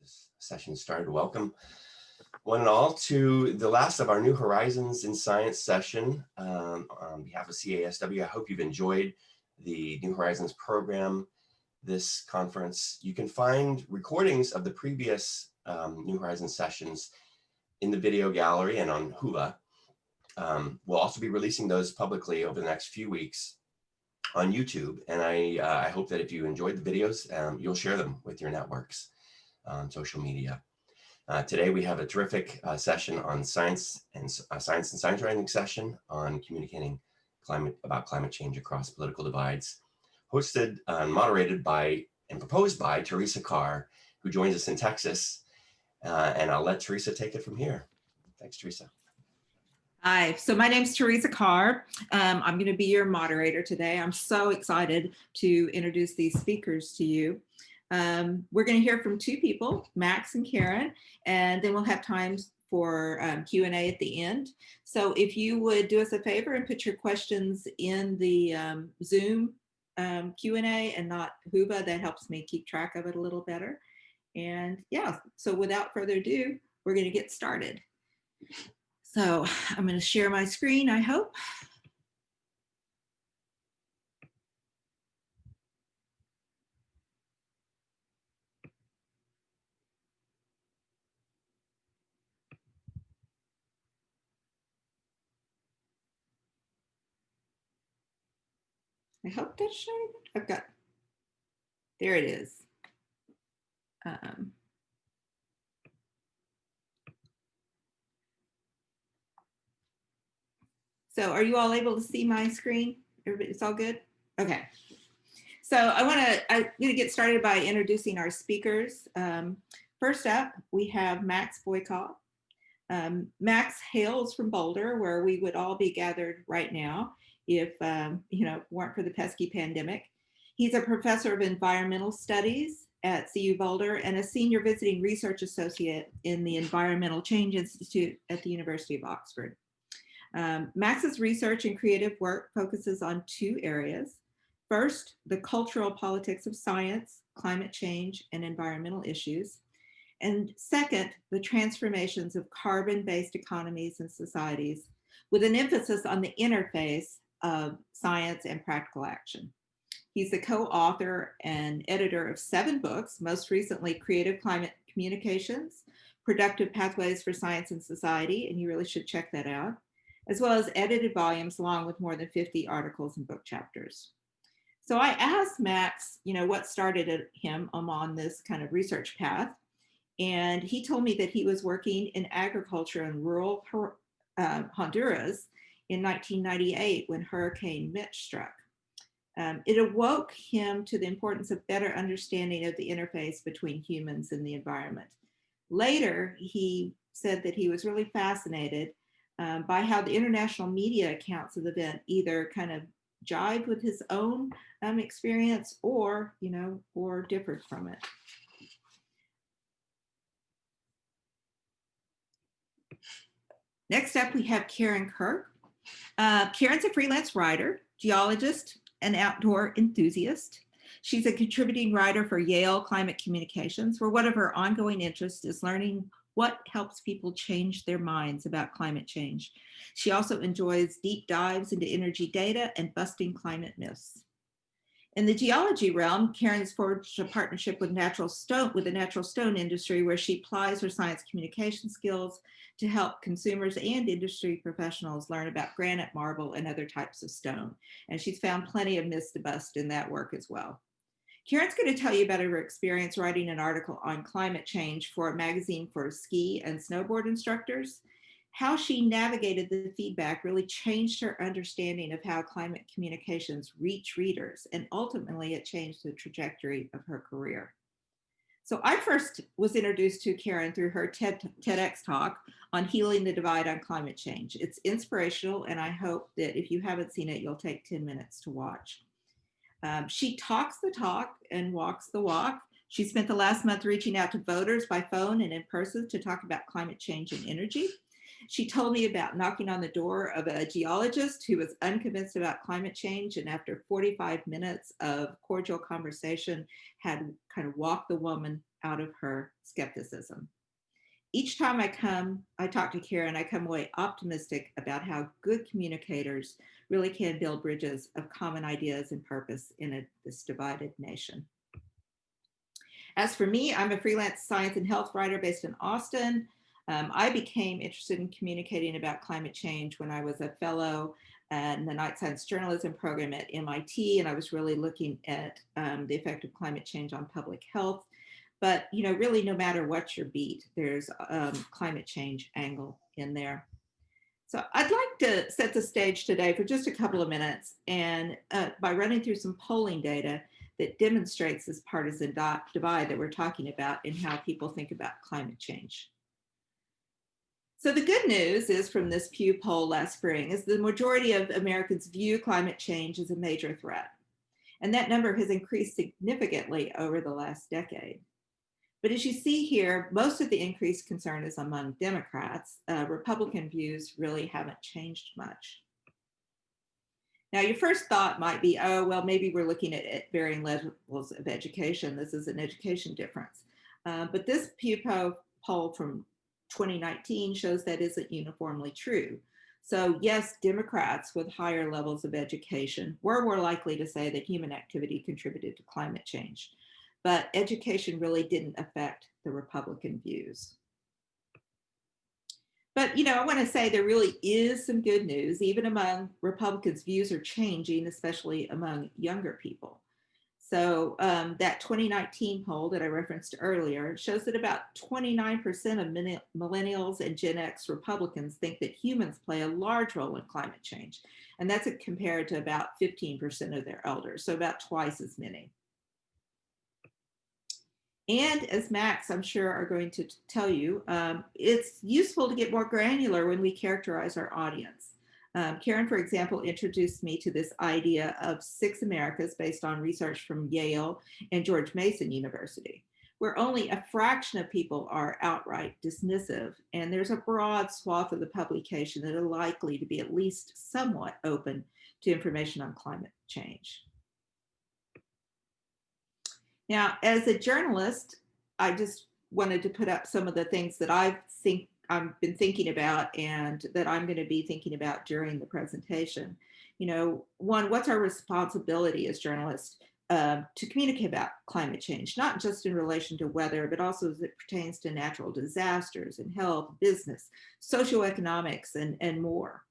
this session started. Welcome one and all to the last of our New Horizons in Science session. On behalf of CASW, I hope you've enjoyed the New Horizons program, this conference. You can find recordings of the previous New Horizons sessions in the video gallery and on Hula. We'll also be releasing those publicly over the next few weeks on YouTube. And I hope that if you enjoyed the videos, you'll share them with your networks on social media. Today we have a terrific session on science and science writing session on communicating about climate change across political divides, hosted and moderated by and proposed by Teresa Carr, who joins us in Texas. And I'll let Teresa take it from here. Thanks, Teresa. Hi, so my name's Teresa Carr. I'm going to be your moderator today. I'm so excited to introduce these speakers to you. We're going to hear from two people, Max and Karin, and then we'll have time for Q&A at the end. So if you would do us a favor and put your questions in the Zoom Q&A and not Huba, that helps me keep track of it a little better. And yeah, so without further ado, we're going to get started. So I'm going to share my screen, I hope. I hope that's showing. I've got, there it is. So are you all able to see my screen? Everybody, it's all good? Okay. So I'm gonna get started by introducing our speakers. First up, we have Max Boykoff. Max hails from Boulder, where we would all be gathered right now if weren't for the pesky pandemic. He's a professor of environmental studies at CU Boulder and a senior visiting research associate in the Environmental Change Institute at the University of Oxford. Max's research and creative work focuses on two areas. First, the cultural politics of science, climate change, and environmental issues. And second, the transformations of carbon-based economies and societies, with an emphasis on the interface of science and practical action. He's the co-author and editor of 7 books, most recently Creative Climate Communications, Productive Pathways for Science and Society, and you really should check that out, as well as edited volumes along with more than 50 articles and book chapters. So I asked Max, what started him on this kind of research path. And he told me that he was working in agriculture in rural Honduras in 1998 when Hurricane Mitch struck. It awoke him to the importance of better understanding of the interface between humans and the environment. Later, he said that he was really fascinated by how the international media accounts of the event either kind of jived with his own experience or differed from it. Next up, we have Karin Kirk. Karin's a freelance writer, geologist, and outdoor enthusiast. She's a contributing writer for Yale Climate Communications, where one of her ongoing interests is learning what helps people change their minds about climate change. She also enjoys deep dives into energy data and busting climate myths. In the geology realm, Karin's forged a partnership with the natural stone industry, where she applies her science communication skills to help consumers and industry professionals learn about granite, marble, and other types of stone. And she's found plenty of myths to bust in that work as well. Karin's going to tell you about her experience writing an article on climate change for a magazine for ski and snowboard instructors. How she navigated the feedback really changed her understanding of how climate communications reach readers, and ultimately it changed the trajectory of her career. So I first was introduced to Karin through her TEDx talk on healing the divide on climate change. It's inspirational, and I hope that if you haven't seen it, you'll take 10 minutes to watch. She talks the talk and walks the walk. She spent the last month reaching out to voters by phone and in person to talk about climate change and energy. She told me about knocking on the door of a geologist who was unconvinced about climate change, and after 45 minutes of cordial conversation, had kind of walked the woman out of her skepticism. Each time I talk to Karin, I come away optimistic about how good communicators really can build bridges of common ideas and purpose in this divided nation. As for me, I'm a freelance science and health writer based in Austin. I became interested in communicating about climate change when I was a fellow in the Night Science Journalism program at MIT, and I was really looking at the effect of climate change on public health. But really, no matter what your beat, there's a climate change angle in there. So I'd like to set the stage today for just a couple of minutes, and by running through some polling data that demonstrates this partisan divide that we're talking about and how people think about climate change. So the good news is from this Pew poll last spring is the majority of Americans view climate change as a major threat. And that number has increased significantly over the last decade. But as you see here, most of the increased concern is among Democrats. Republican views really haven't changed much. Now, your first thought might be, oh, well, maybe we're looking at varying levels of education. This is an education difference. But this Pew poll from 2019 shows that isn't uniformly true. So yes, Democrats with higher levels of education were more likely to say that human activity contributed to climate change. But education really didn't affect the Republican views. But, I want to say there really is some good news. Even among Republicans, views are changing, especially among younger people. So that 2019 poll that I referenced earlier shows that about 29% of millennials and Gen X Republicans think that humans play a large role in climate change. And that's compared to about 15% of their elders, so about twice as many. And as Max, I'm sure, are going to tell you, it's useful to get more granular when we characterize our audience. Karin, for example, introduced me to this idea of 6 Americas based on research from Yale and George Mason University, where only a fraction of people are outright dismissive. And there's a broad swath of the publication that are likely to be at least somewhat open to information on climate change. Now, as a journalist, I just wanted to put up some of the things that I've been thinking about and that I'm going to be thinking about during the presentation. One, what's our responsibility as journalists to communicate about climate change, not just in relation to weather, but also as it pertains to natural disasters and health, business, socioeconomics, and more.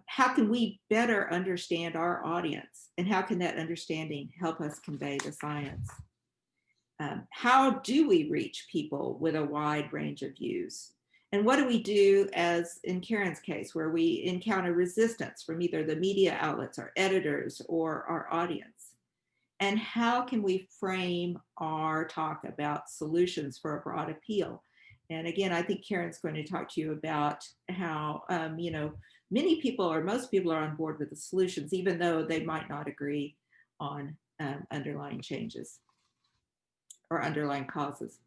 How can we better understand our audience, and how can that understanding help us convey the science? How do we reach people with a wide range of views? And what do we do, as in Karin's case, where we encounter resistance from either the media outlets, our editors, or our audience? And how can we frame our talk about solutions for a broad appeal? And again, I think Karin's going to talk to you about how, many people or most people are on board with the solutions, even though they might not agree on underlying changes or underlying causes.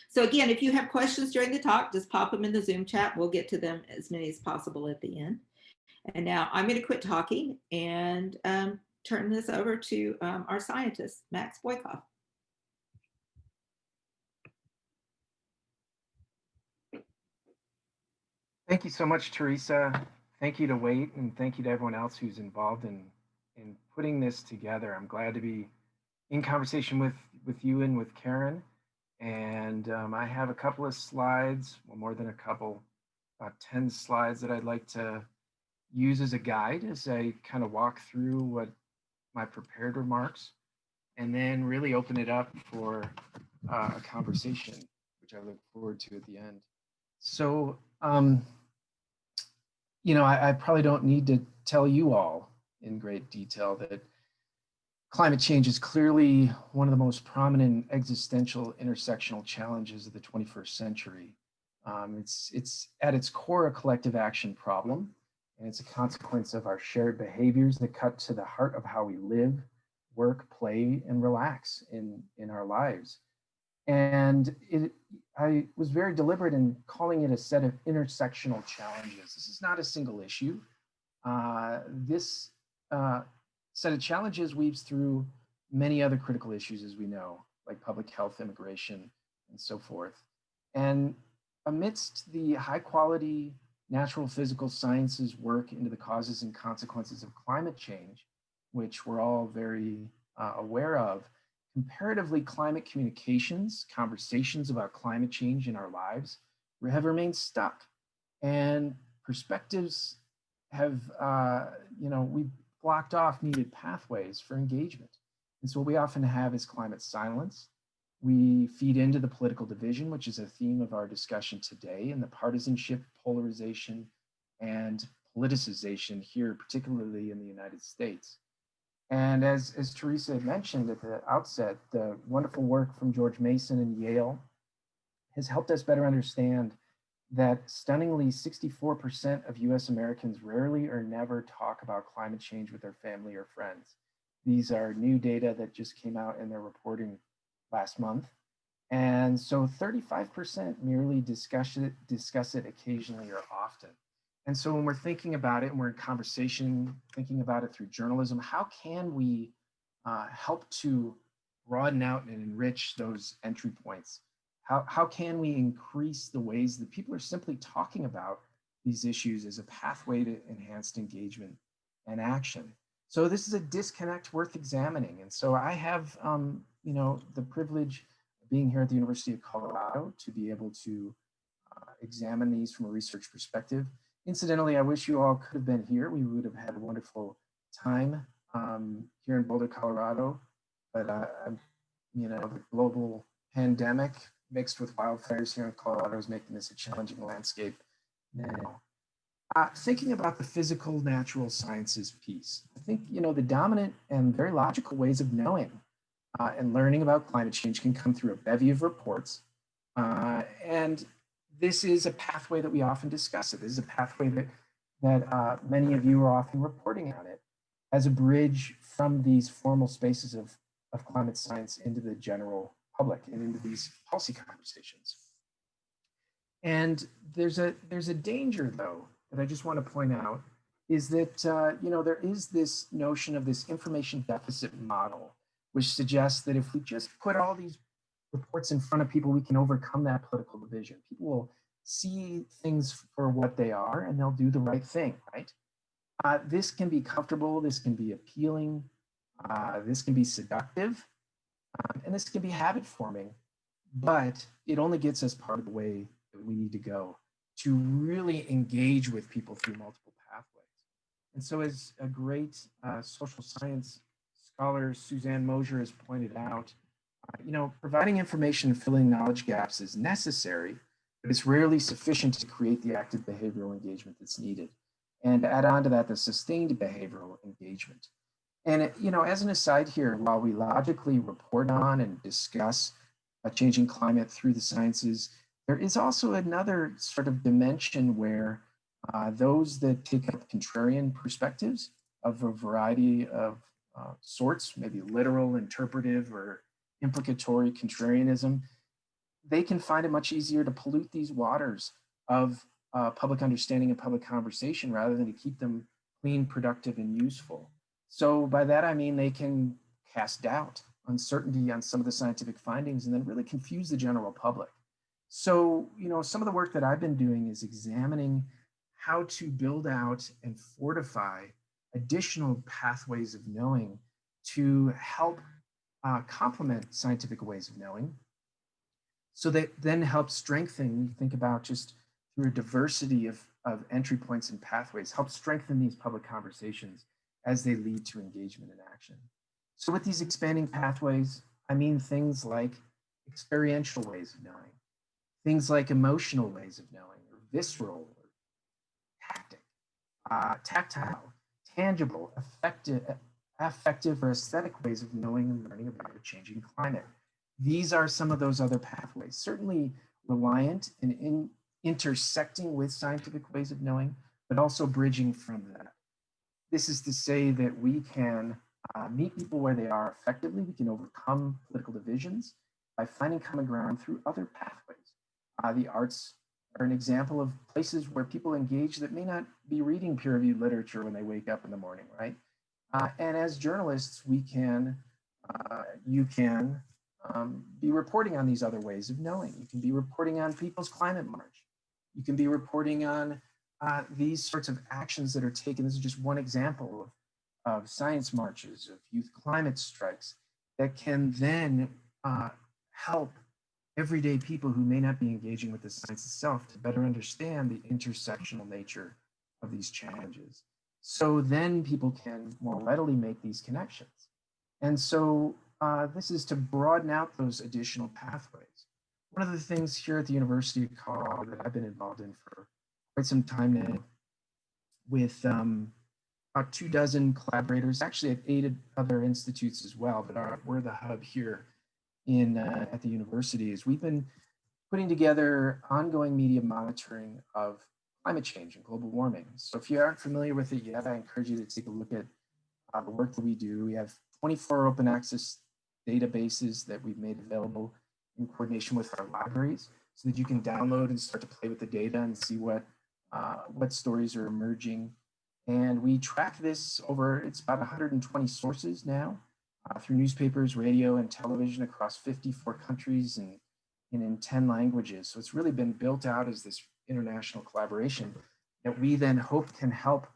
So again, if you have questions during the talk, just pop them in the Zoom chat. We'll get to them as many as possible at the end. And now I'm going to quit talking and turn this over to our scientist, Max Boykoff. Thank you so much, Teresa. Thank you to Wait, and thank you to everyone else who's involved in putting this together. I'm glad to be in conversation with you and with Karin. And I have a couple of slides, well, more than a couple, about 10 slides that I'd like to use as a guide as I kind of walk through what my prepared remarks, and then really open it up for a conversation, which I look forward to at the end. So, I probably don't need to tell you all in great detail that climate change is clearly one of the most prominent existential intersectional challenges of the 21st century. It's at its core a collective action problem, and it's a consequence of our shared behaviors that cut to the heart of how we live, work, play, and relax in our lives. And I was very deliberate in calling it a set of intersectional challenges. This is not a single issue. This set of challenges weaves through many other critical issues, as we know. like public health, immigration, and so forth. And amidst the high quality natural physical sciences work into the causes and consequences of climate change, which we're all very aware of, comparatively climate communications, conversations about climate change in our lives have remained stuck. And perspectives have, we've blocked off needed pathways for engagement. And so what we often have is climate silence. We feed into the political division, which is a theme of our discussion today, and the partisanship, polarization, and politicization here, particularly in the United States. And as Teresa had mentioned at the outset, the wonderful work from George Mason and Yale has helped us better understand that stunningly 64% of US Americans rarely or never talk about climate change with their family or friends. These are new data that just came out in their reporting last month. And so 35% merely discuss it occasionally or often. And so when we're thinking about it and we're in conversation, thinking about it through journalism, how can we help to broaden out and enrich those entry points? How can we increase the ways that people are simply talking about these issues as a pathway to enhanced engagement and action? So this is a disconnect worth examining. And so I have, the privilege of being here at the University of Colorado to be able to examine these from a research perspective. Incidentally, I wish you all could have been here. We would have had a wonderful time here in Boulder, Colorado. But, the global pandemic mixed with wildfires here in Colorado is making this a challenging landscape now. Thinking about the physical natural sciences piece, I think, the dominant and very logical ways of knowing and learning about climate change can come through a bevy of reports. And this is a pathway that we often discuss. This is a pathway that many of you are often reporting on it as a bridge from these formal spaces of climate science into the general public and into these policy conversations. And there's a danger, though, that I just want to point out, is that there is this notion of this information deficit model, which suggests that if we just put all these reports in front of people, we can overcome that political division. People will see things for what they are, and they'll do the right thing, right? This can be comfortable, this can be appealing, this can be seductive, and this can be habit forming, but it only gets us part of the way that we need to go to really engage with people through multiple pathways. And so as a great social science scholar, Suzanne Mosier, has pointed out, providing information and filling knowledge gaps is necessary, but it's rarely sufficient to create the active behavioral engagement that's needed. And to add on to that, the sustained behavioral engagement. And, as an aside here, while we logically report on and discuss a changing climate through the sciences, there is also another sort of dimension where those that take up contrarian perspectives of a variety of sorts, maybe literal, interpretive, or implicatory contrarianism, they can find it much easier to pollute these waters of public understanding and public conversation rather than to keep them clean, productive, and useful. So by that, I mean they can cast doubt, uncertainty on some of the scientific findings, and then really confuse the general public. So, some of the work that I've been doing is examining how to build out and fortify additional pathways of knowing to help complement scientific ways of knowing. So that then helps strengthen, you think about just through a diversity of entry points and pathways, help strengthen these public conversations as they lead to engagement and action. So with these expanding pathways, I mean things like experiential ways of knowing, things like emotional ways of knowing, or visceral, or tactile, tangible, affective, or aesthetic ways of knowing and learning about a changing climate. These are some of those other pathways, certainly reliant and intersecting with scientific ways of knowing, but also bridging from that. This is to say that we can meet people where they are effectively. We can overcome political divisions by finding common ground through other pathways. The arts are an example of places where people engage that may not be reading peer-reviewed literature when they wake up in the morning, right? And as journalists, we can, you can be reporting on these other ways of knowing. You can be reporting on People's Climate March. You can be reporting on these sorts of actions that are taken. This is just one example of science marches, of youth climate strikes that can then help everyday people who may not be engaging with the science itself to better understand the intersectional nature of these challenges. So then people can more readily make these connections. And so this is to broaden out those additional pathways. One of the things here at the University of Colorado that I've been involved in for quite some time now, with about 24 collaborators, actually at 8 other institutes as well, but we're the hub here at the university, is we've been putting together ongoing media monitoring of climate change and global warming. So if you aren't familiar with it yet, I encourage you to take a look at the work that we do. We have 24 open access databases that we've made available in coordination with our libraries so that you can download and start to play with the data and see what stories are emerging. And we track this over, it's about 120 sources now through newspapers, radio, and television across 54 countries and in 10 languages. So it's really been built out as this international collaboration that we then hope can help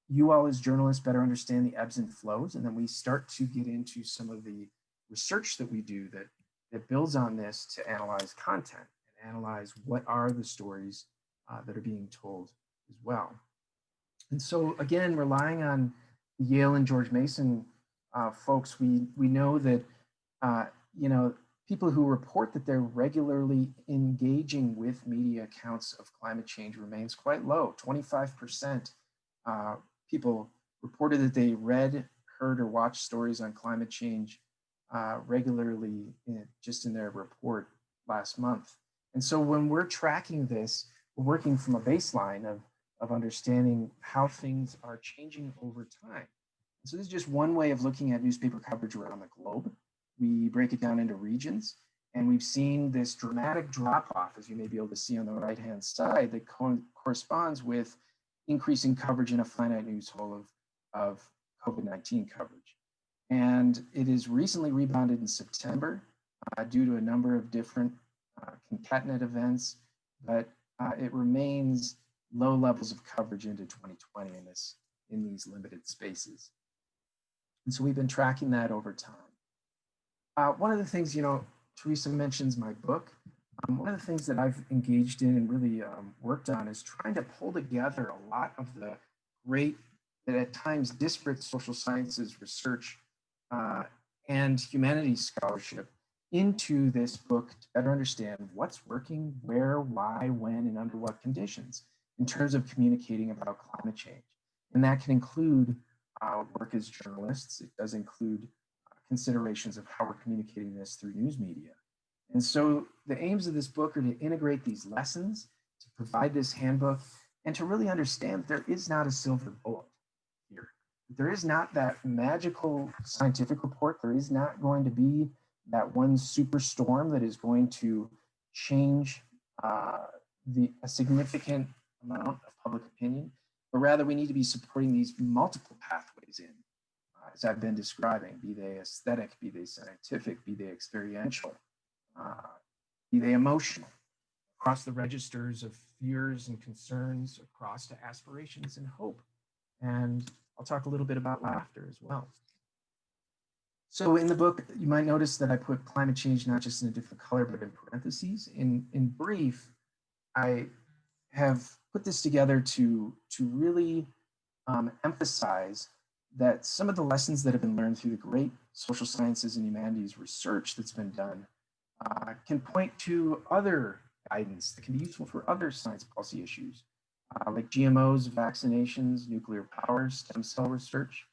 you all as journalists better understand the ebbs and flows. And then we start to get into some of the research that we do that builds on this to analyze content and analyze what are the stories that are being told as well. And so again, relying on Yale and George Mason folks, we know that people who report that they're regularly engaging with media accounts of climate change remains quite low. 25% people reported that they read, heard, or watched stories on climate change regularly just in their report last month. And so when we're tracking this, we're working from a baseline of understanding how things are changing over time. So this is just one way of looking at newspaper coverage around the globe. We break it down into regions, and we've seen this dramatic drop off, as you may be able to see on the right-hand side, that corresponds with increasing coverage in a finite news hole of COVID-19 coverage. And it is recently rebounded in September due to a number of different concatenate events, but it remains low levels of coverage into 2020 in these limited spaces. And so we've been tracking that over time. One of the things, Teresa mentions my book. One of the things that I've engaged in and really worked on is trying to pull together a lot of the great, that at times disparate social sciences research and humanities scholarship into this book to better understand what's working, where, why, when, and under what conditions in terms of communicating about climate change. And that can include work as journalists. It does include considerations of how we're communicating this through news media. And so the aims of this book are to integrate these lessons, to provide this handbook, and to really understand there is not a silver bullet here. There is not that magical scientific report. There is not going to be that one superstorm that is going to change a significant amount of public opinion, but rather we need to be supporting these multiple pathways in, as I've been describing, be they aesthetic, be they scientific, be they experiential, be they emotional, across the registers of fears and concerns, across to aspirations and hope. And I'll talk a little bit about laughter as well. So in the book, you might notice that I put climate change not just in a different color, but in parentheses. In brief, I have put this together to really emphasize that some of the lessons that have been learned through the great social sciences and humanities research that's been done can point to other guidance that can be useful for other science policy issues, like GMOs, vaccinations, nuclear power, stem cell research.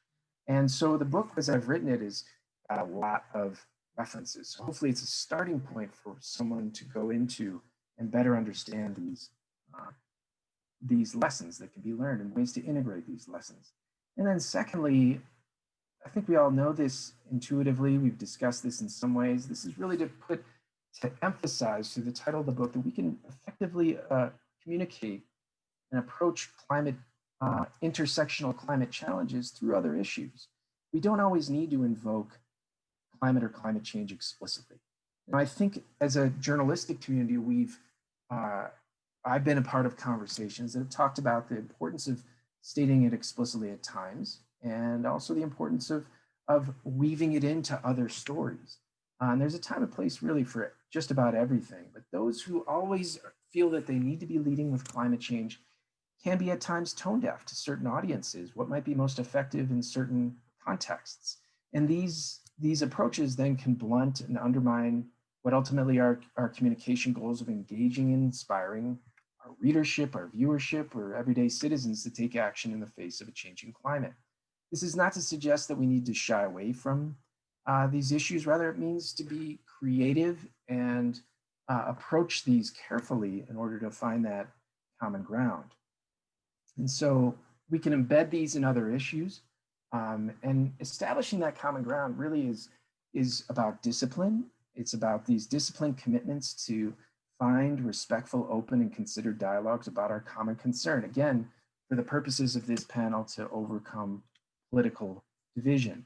And so the book, as I've written it, is a lot of references. So hopefully it's a starting point for someone to go into and better understand these lessons that can be learned and ways to integrate these lessons. And then secondly, I think we all know this intuitively. We've discussed this in some ways. This is really to emphasize through the title of the book that we can effectively communicate and approach intersectional climate challenges through other issues. We don't always need to invoke climate or climate change explicitly. Now, I think as a journalistic community, I've been a part of conversations that have talked about the importance of stating it explicitly at times, and also the importance of weaving it into other stories. And there's a time and place really for just about everything, but those who always feel that they need to be leading with climate change can be at times tone deaf to certain audiences, what might be most effective in certain contexts. And these approaches then can blunt and undermine what ultimately are our communication goals of engaging and inspiring our readership, our viewership, or everyday citizens to take action in the face of a changing climate. This is not to suggest that we need to shy away from these issues. Rather, it means to be creative and approach these carefully in order to find that common ground. And so we can embed these in other issues. And establishing that common ground really is about discipline. It's about these disciplined commitments to find respectful, open, and considered dialogues about our common concern. Again, for the purposes of this panel, to overcome political division.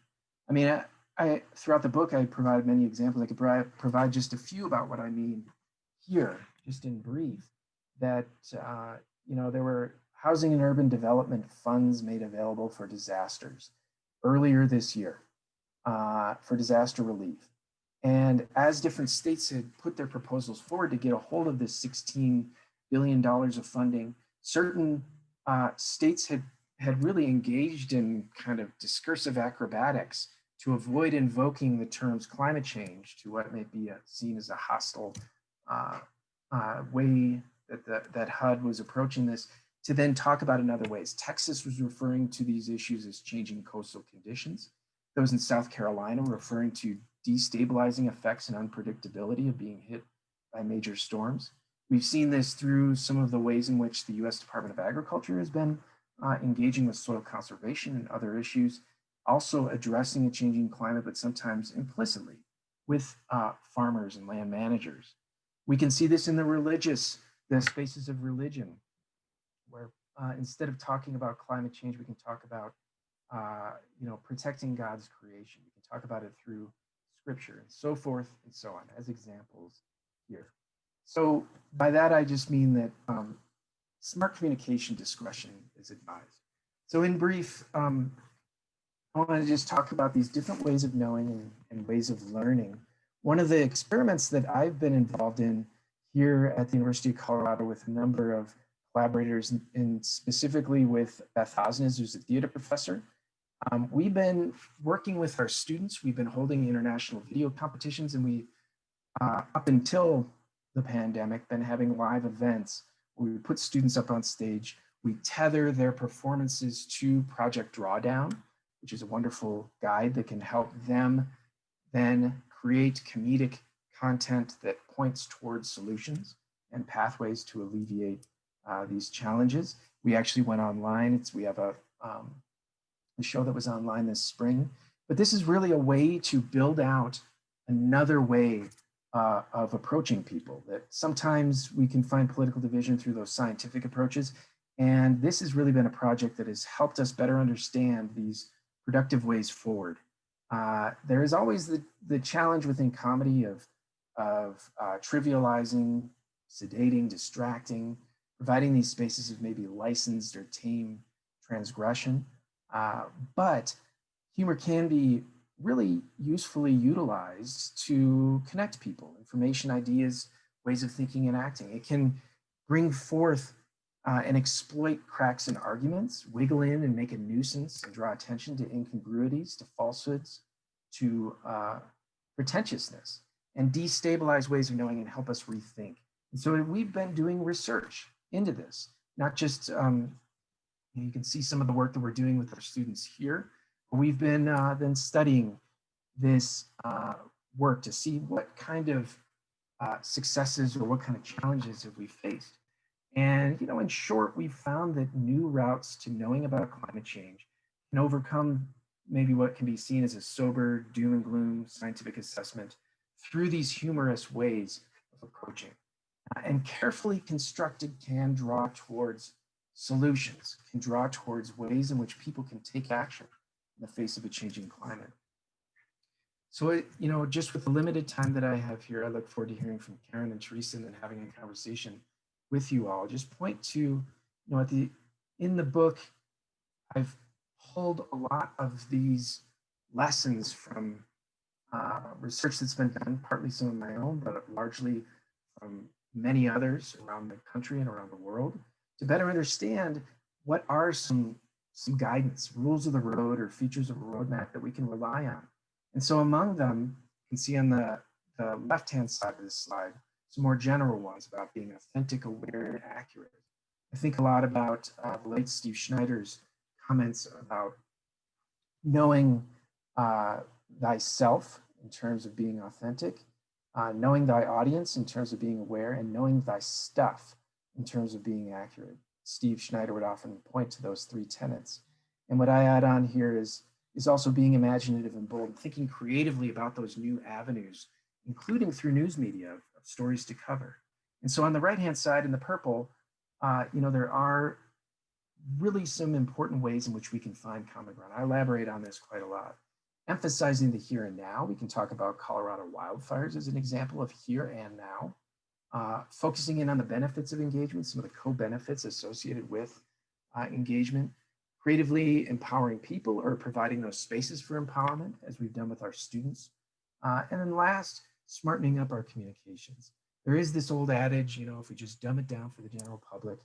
I mean, I throughout the book, I provided many examples. I could provide just a few about what I mean here, just in brief, that, there were housing and urban development funds made available for disasters earlier this year for disaster relief. And as different states had put their proposals forward to get a hold of this $16 billion of funding, certain states had really engaged in kind of discursive acrobatics to avoid invoking the terms climate change to what may be seen as a hostile way that HUD was approaching this, to then talk about in other ways. Texas was referring to these issues as changing coastal conditions. Those in South Carolina were referring to destabilizing effects and unpredictability of being hit by major storms. We've seen this through some of the ways in which the US Department of Agriculture has been engaging with soil conservation and other issues, also addressing a changing climate, but sometimes implicitly with farmers and land managers. We can see this in the spaces of religion, where instead of talking about climate change, we can talk about protecting God's creation. We can talk about it through scripture and so forth and so on, as examples here. So by that, I just mean that smart communication discretion is advised. So in brief, I want to just talk about these different ways of knowing and ways of learning. One of the experiments that I've been involved in here at the University of Colorado with a number of collaborators, and specifically with Beth Hosnes, who's a theater professor. We've been working with our students. We've been holding international video competitions, and we, up until the pandemic, been having live events where we put students up on stage. We tether their performances to Project Drawdown, which is a wonderful guide that can help them then create comedic content that points towards solutions and pathways to alleviate these challenges. We actually went online. We have a show that was online this spring, but this is really a way to build out another way of approaching people, that sometimes we can find political division through those scientific approaches. And this has really been a project that has helped us better understand these productive ways forward. There is always the challenge within comedy of trivializing, sedating, distracting, providing these spaces of maybe licensed or tame transgression. But humor can be really usefully utilized to connect people, information, ideas, ways of thinking and acting. It can bring forth and exploit cracks in arguments, wiggle in and make a nuisance and draw attention to incongruities, to falsehoods, to pretentiousness, and destabilize ways of knowing and help us rethink. And so we've been doing research into this, not just, you can see some of the work that we're doing with our students here. We've been then studying this work to see what kind of successes or what kind of challenges have we faced. And, in short, we've found that new routes to knowing about climate change can overcome maybe what can be seen as a sober doom and gloom scientific assessment through these humorous ways of approaching. And carefully constructed can draw towards solutions, can draw towards ways in which people can take action in the face of a changing climate. So, just with the limited time that I have here, I look forward to hearing from Karin and Teresa and then having a conversation with you all. Just point to, in the book, I've pulled a lot of these lessons from research that's been done, partly some of my own, but largely from many others around the country and around the world, to better understand what are some guidance, rules of the road or features of a roadmap that we can rely on. And so among them, you can see on the left-hand side of this slide, some more general ones about being authentic, aware, and accurate. I think a lot about the late Steve Schneider's comments about knowing thyself in terms of being authentic, knowing thy audience in terms of being aware, and knowing thy stuff in terms of being accurate. Steve Schneider would often point to those three tenets. And what I add on here is also being imaginative and bold, thinking creatively about those new avenues, including through news media of stories to cover. And so on the right-hand side in the purple, there are really some important ways in which we can find common ground. I elaborate on this quite a lot. Emphasizing the here and now, we can talk about Colorado wildfires as an example of here and now. Focusing in on the benefits of engagement, some of the co-benefits associated with engagement. Creatively empowering people or providing those spaces for empowerment, as we've done with our students. And then last, smartening up our communications. There is this old adage, if we just dumb it down for the general public,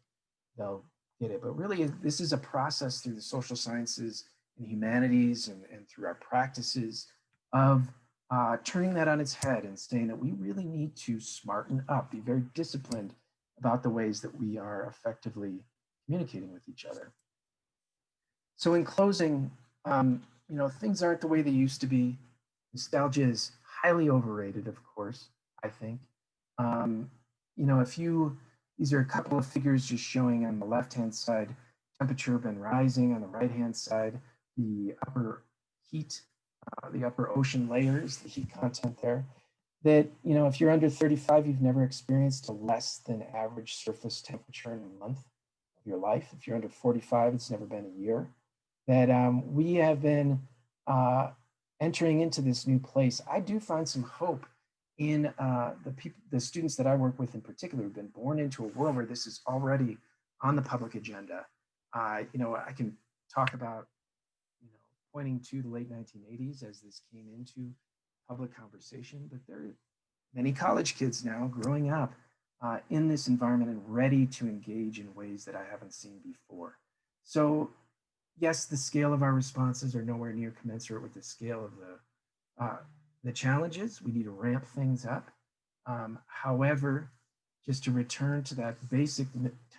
they'll get it. But really, this is a process through the social sciences and humanities and through our practices of turning that on its head and saying that we really need to smarten up, be very disciplined about the ways that we are effectively communicating with each other. So in closing, things aren't the way they used to be. Nostalgia is highly overrated, of course, I think. These are a couple of figures just showing on the left-hand side, temperature been rising. On the right-hand side, the upper heat, the upper ocean layers, the heat content there. That, if you're under 35, you've never experienced a less than average surface temperature in a month of your life. If you're under 45, it's never been a year. That we have been entering into this new place. I do find some hope in the students that I work with in particular who've been born into a world where this is already on the public agenda. I can talk about, pointing to the late 1980s as this came into public conversation, but there are many college kids now growing up in this environment and ready to engage in ways that I haven't seen before. So yes, the scale of our responses are nowhere near commensurate with the scale of the challenges. We need to ramp things up. However, just to return to that basic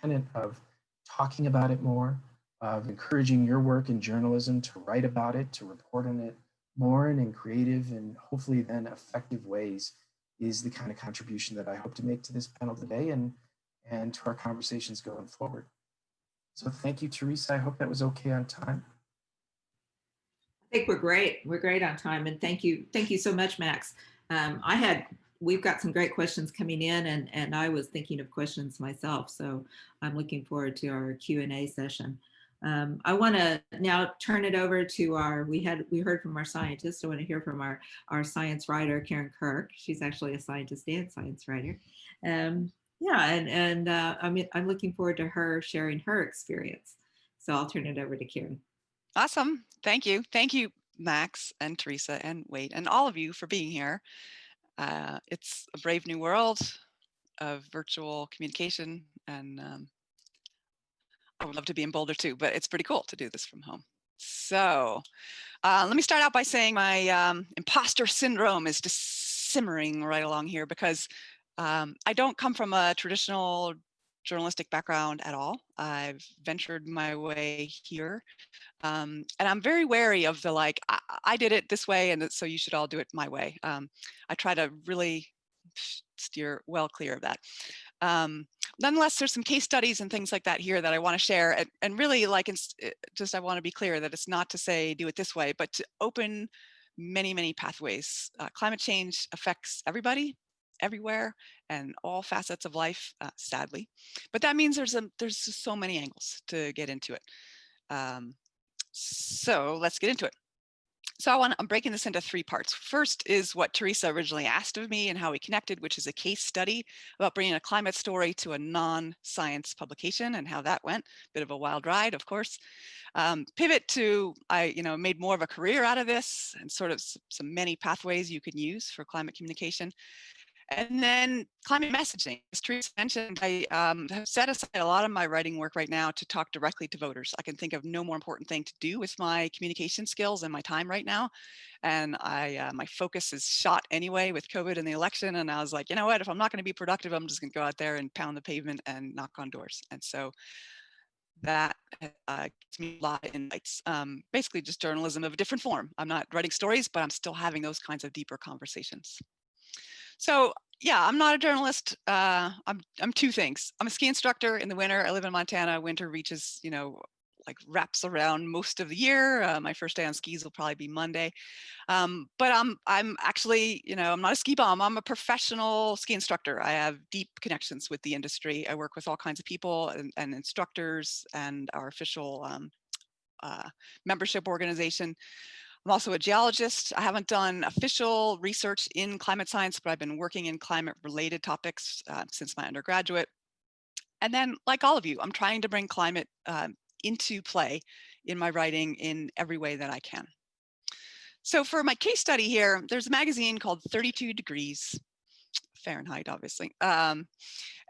tenet of talking about it more, of encouraging your work in journalism to write about it, to report on it more and in creative and hopefully then effective ways is the kind of contribution that I hope to make to this panel today and to our conversations going forward. So thank you, Teresa. I hope that was okay on time. I think we're great. We're great on time. And thank you so much, Max. We've got some great questions coming in and I was thinking of questions myself. So I'm looking forward to our Q&A session. I want to now turn it over to we heard from our scientists. I want to hear from our science writer, Karin Kirk. She's actually a scientist and science writer. I'm looking forward to her sharing her experience. So I'll turn it over to Karin. Awesome. Thank you. Thank you, Max and Teresa and Wade and all of you for being here. It's a brave new world of virtual communication and I would love to be in Boulder too, but it's pretty cool to do this from home. So let me start out by saying my imposter syndrome is just simmering right along here because I don't come from a traditional journalistic background at all. I've ventured my way here. And I'm very wary of the I did it this way and so you should all do it my way. I try to really steer well clear of that. Nonetheless, there's some case studies and things like that here that I want to share and really I want to be clear that it's not to say do it this way, but to open many, many pathways. Climate change affects everybody, everywhere, and all facets of life, sadly. But that means there's just so many angles to get into it. So let's get into it. So I'm breaking this into 3 parts. First is what Teresa originally asked of me and how we connected, which is a case study about bringing a climate story to a non-science publication and how that went. Bit of a wild ride, of course. Pivot to, I made more of a career out of this and sort of some many pathways you can use for climate communication. And then climate messaging. As Teresa mentioned, I have set aside a lot of my writing work right now to talk directly to voters. I can think of no more important thing to do with my communication skills and my time right now. And my focus is shot anyway with COVID and the election. And I was like, you know what, if I'm not going to be productive, I'm just going to go out there and pound the pavement and knock on doors. And so that gives me a lot of insights. Basically just journalism of a different form. I'm not writing stories, but I'm still having those kinds of deeper conversations. So yeah, I'm not a journalist. I'm 2 things. I'm a ski instructor in the winter. I live in Montana. Winter reaches, like wraps around most of the year. My first day on skis will probably be Monday. But I'm actually, I'm not a ski bum. I'm a professional ski instructor. I have deep connections with the industry. I work with all kinds of people and instructors and our official membership organization. I'm also a geologist. I haven't done official research in climate science, but I've been working in climate related topics since my undergraduate. And then, like all of you, I'm trying to bring climate into play in my writing in every way that I can. So for my case study here, there's a magazine called 32 Degrees Fahrenheit, obviously. And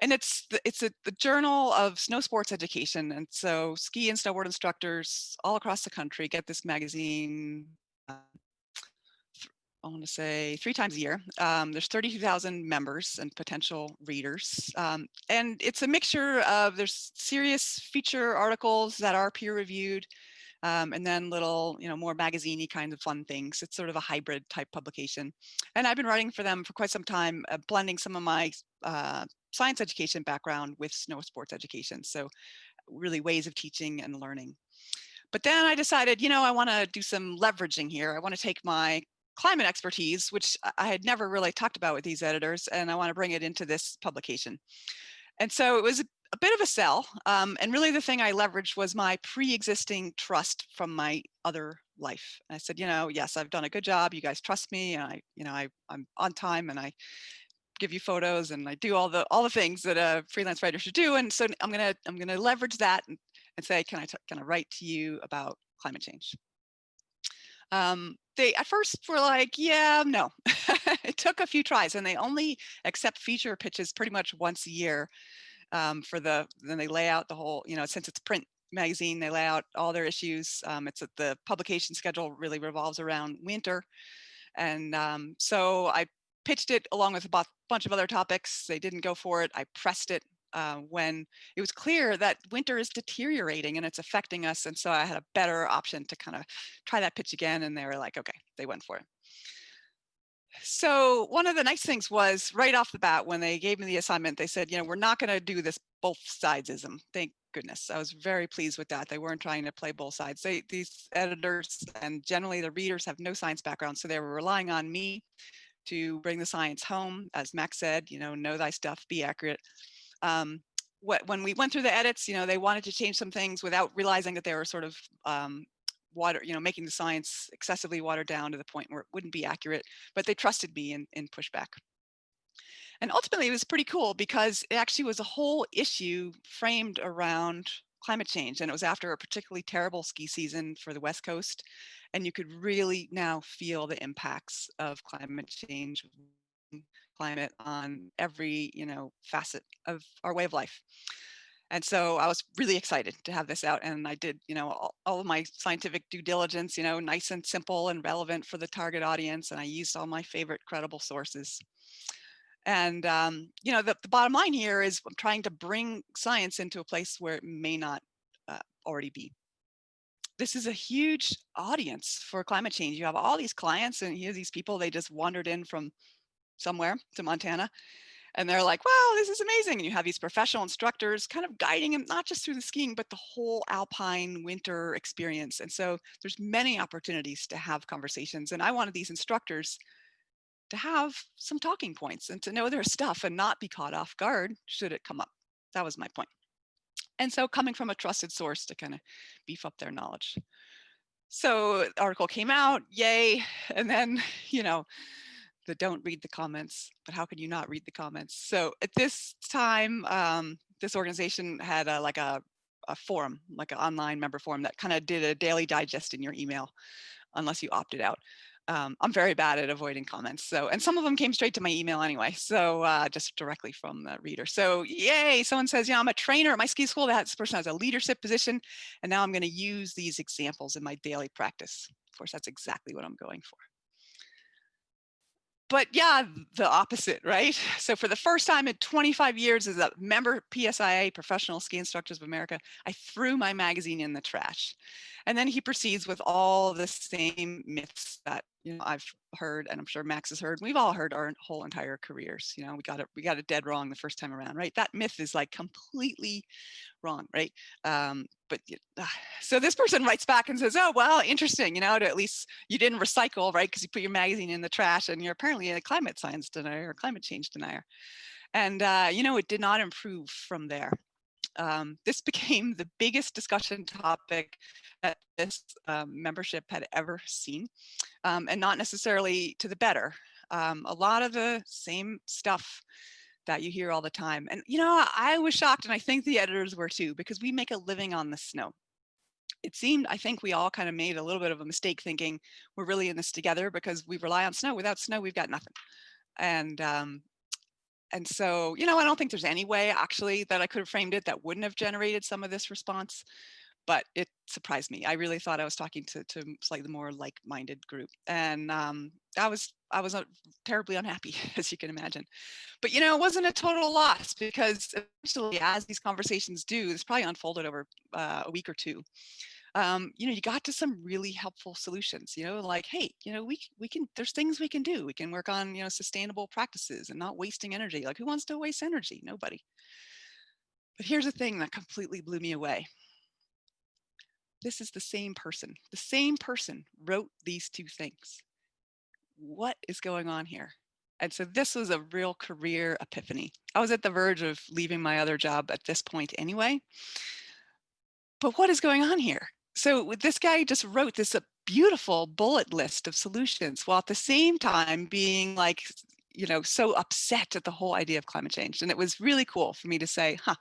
it's the journal of snow sports education. And so ski and snowboard instructors all across the country get this magazine, I want to say 3 times a year. There's 32,000 members and potential readers. And it's a mixture of, there's serious feature articles that are peer reviewed, and then little, more magazine-y kind of fun things. It's sort of a hybrid type publication. And I've been writing for them for quite some time, blending some of my science education background with snow sports education. So really ways of teaching and learning. But then I decided, I want to do some leveraging here. I want to take my climate expertise, which I had never really talked about with these editors, and I want to bring it into this publication. And so it was a bit of a sell. And really the thing I leveraged was my pre-existing trust from my other life. And I said, yes, I've done a good job. You guys trust me. And I'm on time and I give you photos and I do all the things that a freelance writer should do. And so I'm gonna leverage that and say, can I write to you about climate change? They at first were like, yeah, no. It took a few tries, and they only accept feature pitches pretty much once a year. Then they lay out the whole, since it's print magazine, they lay out all their issues. The publication schedule really revolves around winter. And so I pitched it along with a bunch of other topics. They didn't go for it. I pressed it when it was clear that winter is deteriorating and it's affecting us. And so I had a better option to kind of try that pitch again. And they were like, okay, they went for it. So one of the nice things was right off the bat, when they gave me the assignment, they said, we're not going to do this both sidesism. Thank goodness. I was very pleased with that. They weren't trying to play both sides. These editors and generally the readers have no science background. So they were relying on me to bring the science home. As Max said, know thy stuff, be accurate. When we went through the edits, they wanted to change some things without realizing that they were sort of making the science excessively watered down to the point where it wouldn't be accurate, but they trusted me in pushback. And ultimately it was pretty cool because it actually was a whole issue framed around climate change. And it was after a particularly terrible ski season for the West Coast. And you could really now feel the impacts of climate change, climate on every, facet of our way of life. And so I was really excited to have this out, and I did, all of my scientific due diligence, nice and simple and relevant for the target audience. And I used all my favorite credible sources. And, the bottom line here is I'm trying to bring science into a place where it may not already be. This is a huge audience for climate change. You have all these clients and here these people, they just wandered in from somewhere to Montana. And they're like, wow, this is amazing. And you have these professional instructors kind of guiding them, not just through the skiing, but the whole alpine winter experience. And so there's many opportunities to have conversations. And I wanted these instructors to have some talking points and to know their stuff and not be caught off guard should it come up. That was my point. And so coming from a trusted source to kind of beef up their knowledge. So the article came out, yay. And then, you know, the don't read the comments, but how can you not read the comments? So at this time, this organization had like a forum, like an online member forum that kind of did a daily digest in your email, unless you opted out. I'm very bad at avoiding comments. So, and some of them came straight to my email anyway. So just directly from the reader. So yay, someone says, yeah, I'm a trainer at my ski school. This person has a leadership position. And now I'm going to use these examples in my daily practice. Of course, that's exactly what I'm going for. But yeah, the opposite, right? So for the first time in 25 years as a member PSIA, Professional Ski Instructors of America, I threw my magazine in the trash. And then he proceeds with all the same myths that, you know, I've heard, and I'm sure Max has heard. We've all heard our whole entire careers. You know, we got it dead wrong the first time around, right? That myth is like completely wrong, right? But so this person writes back and says, oh, well, interesting, you know, at least you didn't recycle, right? Because you put your magazine in the trash and you're apparently a climate science denier or climate change denier. And, you know, it did not improve from there. This became the biggest discussion topic that this membership had ever seen, and not necessarily to the better. A lot of the same stuff that you hear all the time. And, you know, I was shocked, and I think the editors were too, because we make a living on the snow. It seemed, I think we all kind of made a little bit of a mistake thinking we're really in this together because we rely on snow. Without snow, we've got nothing. And so, you know, I don't think there's any way actually that I could have framed it that wouldn't have generated some of this response, but it surprised me. I really thought I was talking to slightly more like-minded group. And I was terribly unhappy, as you can imagine. But, you know, it wasn't a total loss because eventually, as these conversations do, this probably unfolded over a week or two. You know, you got to some really helpful solutions, you know, like, hey, you know, we can, there's things we can do. We can work on, you know, sustainable practices and not wasting energy. Like, who wants to waste energy? Nobody. But here's the thing that completely blew me away. This is the same person. The same person wrote these two things. What is going on here? And so this was a real career epiphany. I was at the verge of leaving my other job at this point anyway. But what is going on here? So this guy just wrote this beautiful bullet list of solutions while at the same time being like, you know, so upset at the whole idea of climate change. And it was really cool for me to say, huh,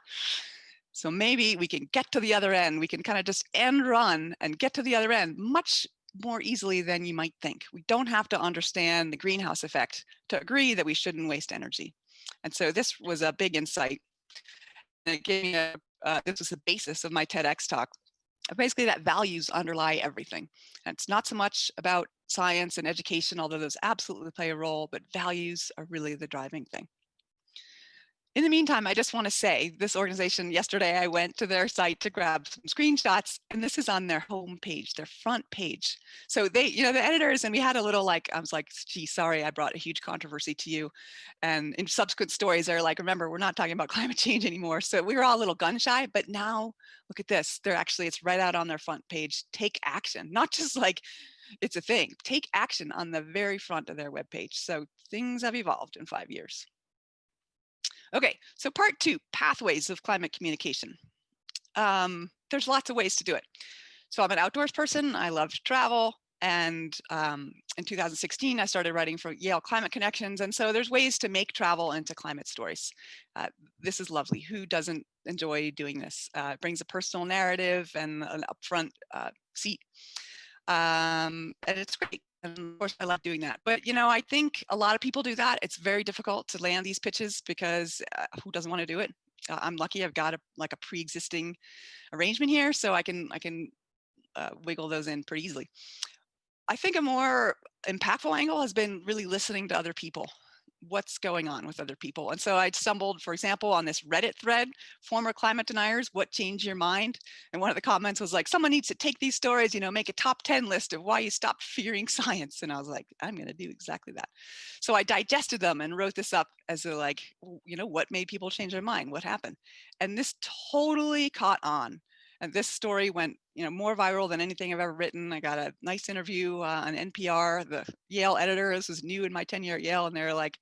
so maybe we can get to the other end. We can kind of just end run and get to the other end much more easily than you might think. We don't have to understand the greenhouse effect to agree that we shouldn't waste energy. And so this was a big insight. And it gave me this was the basis of my TEDx talk. Basically, that values underlie everything. And it's not so much about science and education, although those absolutely play a role, but values are really the driving thing. In the meantime, I just want to say this organization, yesterday I went to their site to grab some screenshots, and this is on their home page, their front page. So they, you know, the editors, and we had a little like, I was like, gee, sorry, I brought a huge controversy to you. And in subsequent stories, they're like, remember, we're not talking about climate change anymore. So we were all a little gun shy, but now look at this. They're actually, it's right out on their front page, take action, not just like, it's a thing, take action on the very front of their webpage. So things have evolved in 5 years. Okay, so part 2, pathways of climate communication. There's lots of ways to do it. So I'm an outdoors person. I love to travel. And in 2016, I started writing for Yale Climate Connections. And so there's ways to make travel into climate stories. This is lovely. Who doesn't enjoy doing this? It brings a personal narrative and an upfront seat. And it's great. And of course, I love doing that. But, you know, I think a lot of people do that. It's very difficult to land these pitches because who doesn't want to do it? I'm lucky I've got a pre-existing arrangement here, so I can wiggle those in pretty easily. I think a more impactful angle has been really listening to other people. What's going on with other people? And so I stumbled, for example, on this Reddit thread, former climate deniers, what changed your mind? And one of the comments was like, someone needs to take these stories, you know, make a top 10 list of why you stopped fearing science. And I was like, I'm going to do exactly that. So I digested them and wrote this up as a, like, you know, what made people change their mind? What happened? And this totally caught on. And this story went, you know, more viral than anything I've ever written. I got a nice interview on NPR. The Yale editor, this was new in my tenure at Yale, and they're like,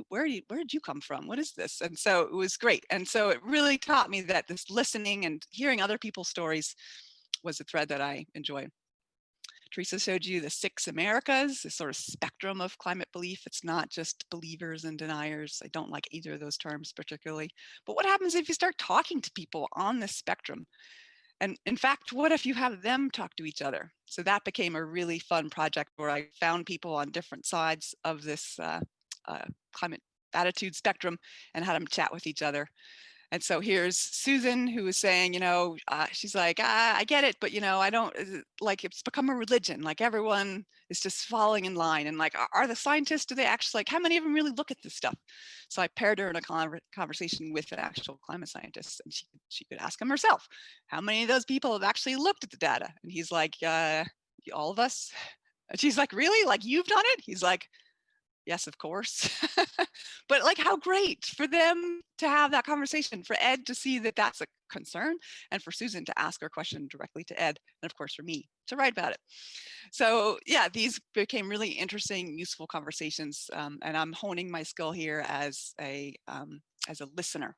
where did you come from? What is this? And so it was great. And so it really taught me that this listening and hearing other people's stories was a thread that I enjoy. Teresa showed you the 6 Americas, this sort of spectrum of climate belief. It's not just believers and deniers. I don't like either of those terms particularly. But what happens if you start talking to people on this spectrum? And in fact, what if you have them talk to each other? So that became a really fun project where I found people on different sides of this climate attitude spectrum and had them chat with each other. And so here's Susan, who was saying, she's like, I get it, but, I don't like, it's become a religion. Like everyone is just falling in line. And like, are the scientists, do they actually, like, how many of them really look at this stuff? So I paired her in a conversation with an actual climate scientist, and she could ask him herself, how many of those people have actually looked at the data? And he's like, all of us. And she's like, really? Like, you've done it? He's like, yes, of course. But like, how great for them to have that conversation, for Ed to see that that's a concern, and for Susan to ask her question directly to Ed, and of course for me to write about it. So yeah, these became really interesting, useful conversations, and I'm honing my skill here as a listener.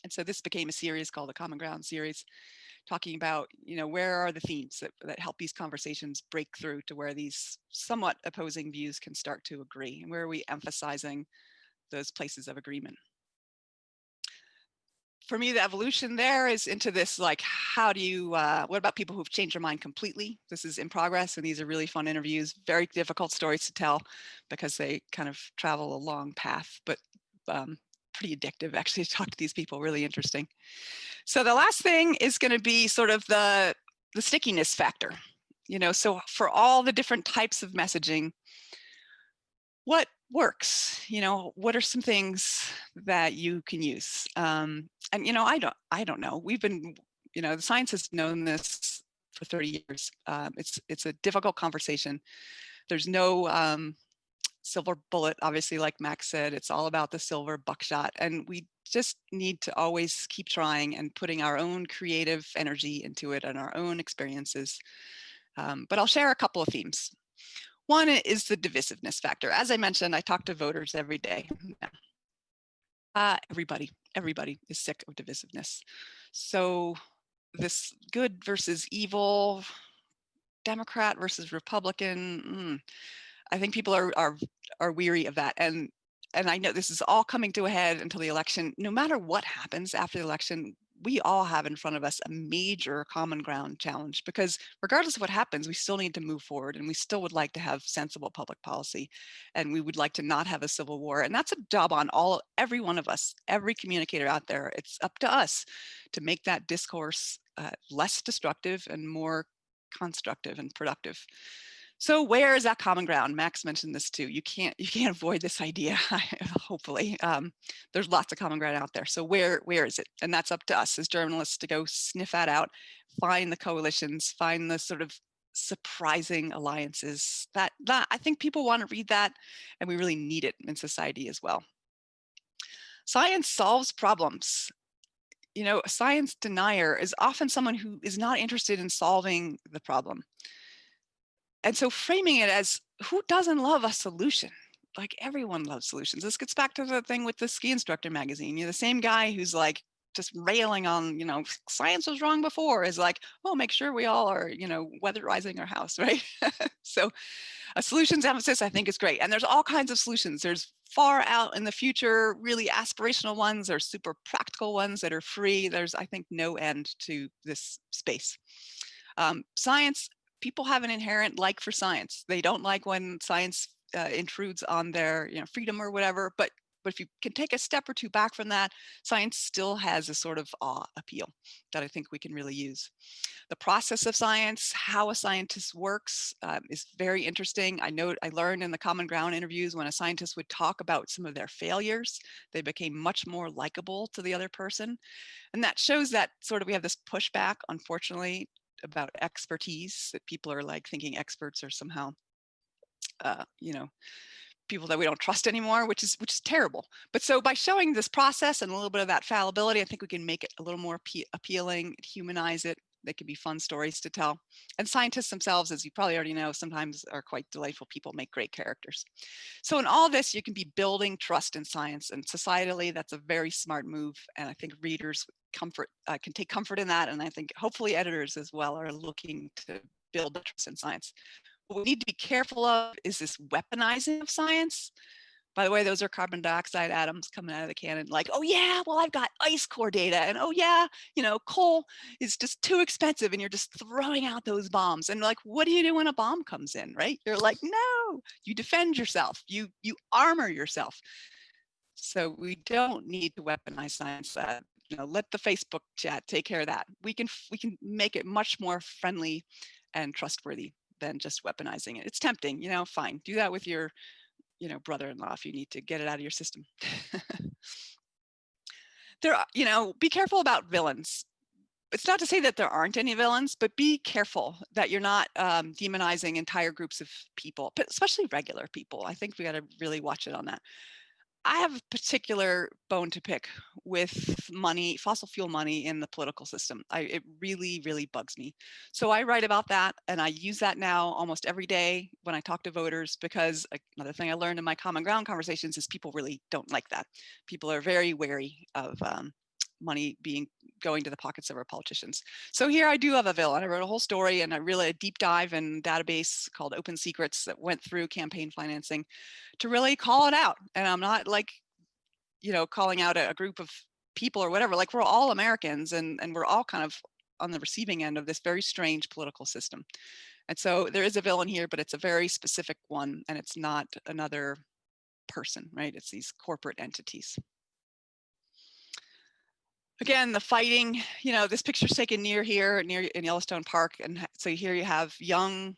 And so this became a series called the Common Ground series, talking about, where are the themes that help these conversations break through to where these somewhat opposing views can start to agree, and where are we emphasizing those places of agreement. For me, the evolution there is into this, like, how do you, what about people who've changed their mind completely? This is in progress, and these are really fun interviews, very difficult stories to tell because they kind of travel a long path, but pretty addictive actually to talk to these people, really interesting. So the last thing is going to be sort of the stickiness factor. So for all the different types of messaging, what works? What are some things that you can use? And I don't know. We've been, the science has known this for 30 years. It's a difficult conversation. There's no silver bullet, obviously, like Max said. It's all about the silver buckshot, and we just need to always keep trying and putting our own creative energy into it and our own experiences. But I'll share a couple of themes. One is the divisiveness factor. As I mentioned, I talk to voters every day. Everybody is sick of divisiveness. So this good versus evil, Democrat versus Republican, I think people are weary of that. And I know this is all coming to a head until the election. No matter what happens after the election, we all have in front of us a major common ground challenge, because regardless of what happens, we still need to move forward, and we still would like to have sensible public policy, and we would like to not have a civil war. And that's a job on every one of us, every communicator out there. It's up to us to make that discourse less destructive and more constructive and productive. So where is that common ground? Max mentioned this too. You can't avoid this idea, hopefully. There's lots of common ground out there. So where is it? And that's up to us as journalists to go sniff that out, find the coalitions, find the sort of surprising alliances that I think people want to read that, and we really need it in society as well. Science solves problems. A science denier is often someone who is not interested in solving the problem. And so framing it as, who doesn't love a solution? Like, everyone loves solutions. This gets back to the thing with the ski instructor magazine. The same guy who's like just railing on, science was wrong before, is like, oh, make sure we all are, weatherizing our house, right? So a solutions emphasis, I think, is great. And there's all kinds of solutions. There's far out in the future, really aspirational ones. There's super practical ones that are free. There's, I think, no end to this space. Science, people have an inherent like for science. They don't like when science intrudes on their freedom or whatever, but if you can take a step or two back from that, science still has a sort of awe appeal that I think we can really use. The process of science, how a scientist works, is very interesting. I learned in the Common Ground interviews, when a scientist would talk about some of their failures, they became much more likable to the other person. And that shows that sort of we have this pushback, unfortunately, about expertise, that people are like thinking experts are somehow, people that we don't trust anymore, which is terrible. But so by showing this process and a little bit of that fallibility, I think we can make it a little more appealing, humanize it. They can be fun stories to tell. And scientists themselves, as you probably already know, sometimes are quite delightful people, make great characters. So in all this, you can be building trust in science, and societally, that's a very smart move. And I think readers can take comfort in that. And I think hopefully editors as well are looking to build the trust in science. What we need to be careful of is this weaponizing of science. By the way, those are carbon dioxide atoms coming out of the cannon, like, oh yeah, well, I've got ice core data, and oh yeah, coal is just too expensive, and you're just throwing out those bombs. And like, what do you do when a bomb comes in, right? You're like, no, you defend yourself, you armor yourself. So we don't need to weaponize science. Let the Facebook chat take care of that. We can make it much more friendly and trustworthy than just weaponizing it. It's tempting, fine, do that with your brother-in-law if you need to get it out of your system. Be careful about villains. It's not to say that there aren't any villains, but be careful that you're not demonizing entire groups of people, but especially regular people. I think we got to really watch it on that. I have a particular bone to pick with money, fossil fuel money in the political system. It really, really bugs me. So I write about that, and I use that now almost every day when I talk to voters, because another thing I learned in my common ground conversations is people really don't like that. People are very wary of money going to the pockets of our politicians. So here I do have a villain. I wrote a whole story and a deep dive in a database called Open Secrets that went through campaign financing to really call it out. And I'm not like, calling out a group of people or whatever. Like, we're all Americans, and we're all kind of on the receiving end of this very strange political system. And so there is a villain here, but it's a very specific one, and it's not another person, right? It's these corporate entities. Again, the fighting, this picture's taken near in Yellowstone Park. And so here you have young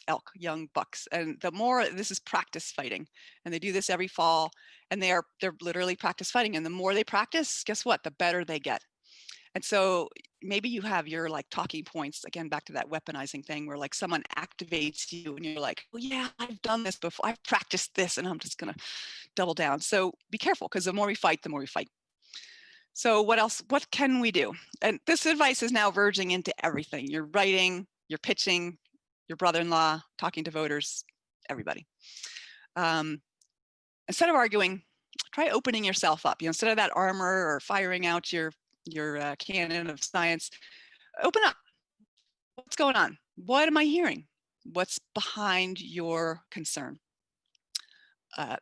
elk, young bucks. And the more, this is practice fighting. And they do this every fall, and they're literally practice fighting. And the more they practice, guess what? The better they get. And so maybe you have your like talking points, again, back to that weaponizing thing where like someone activates you and you're like, oh yeah, I've done this before. I've practiced this, and I'm just going to double down. So be careful, because the more we fight, the more we fight. So what else? What can we do? And this advice is now verging into everything. You're writing, you're pitching, your brother-in-law, talking to voters, everybody. Instead of arguing, try opening yourself up. Instead of that armor or firing out your cannon of science, open up. What's going on? What am I hearing? What's behind your concern?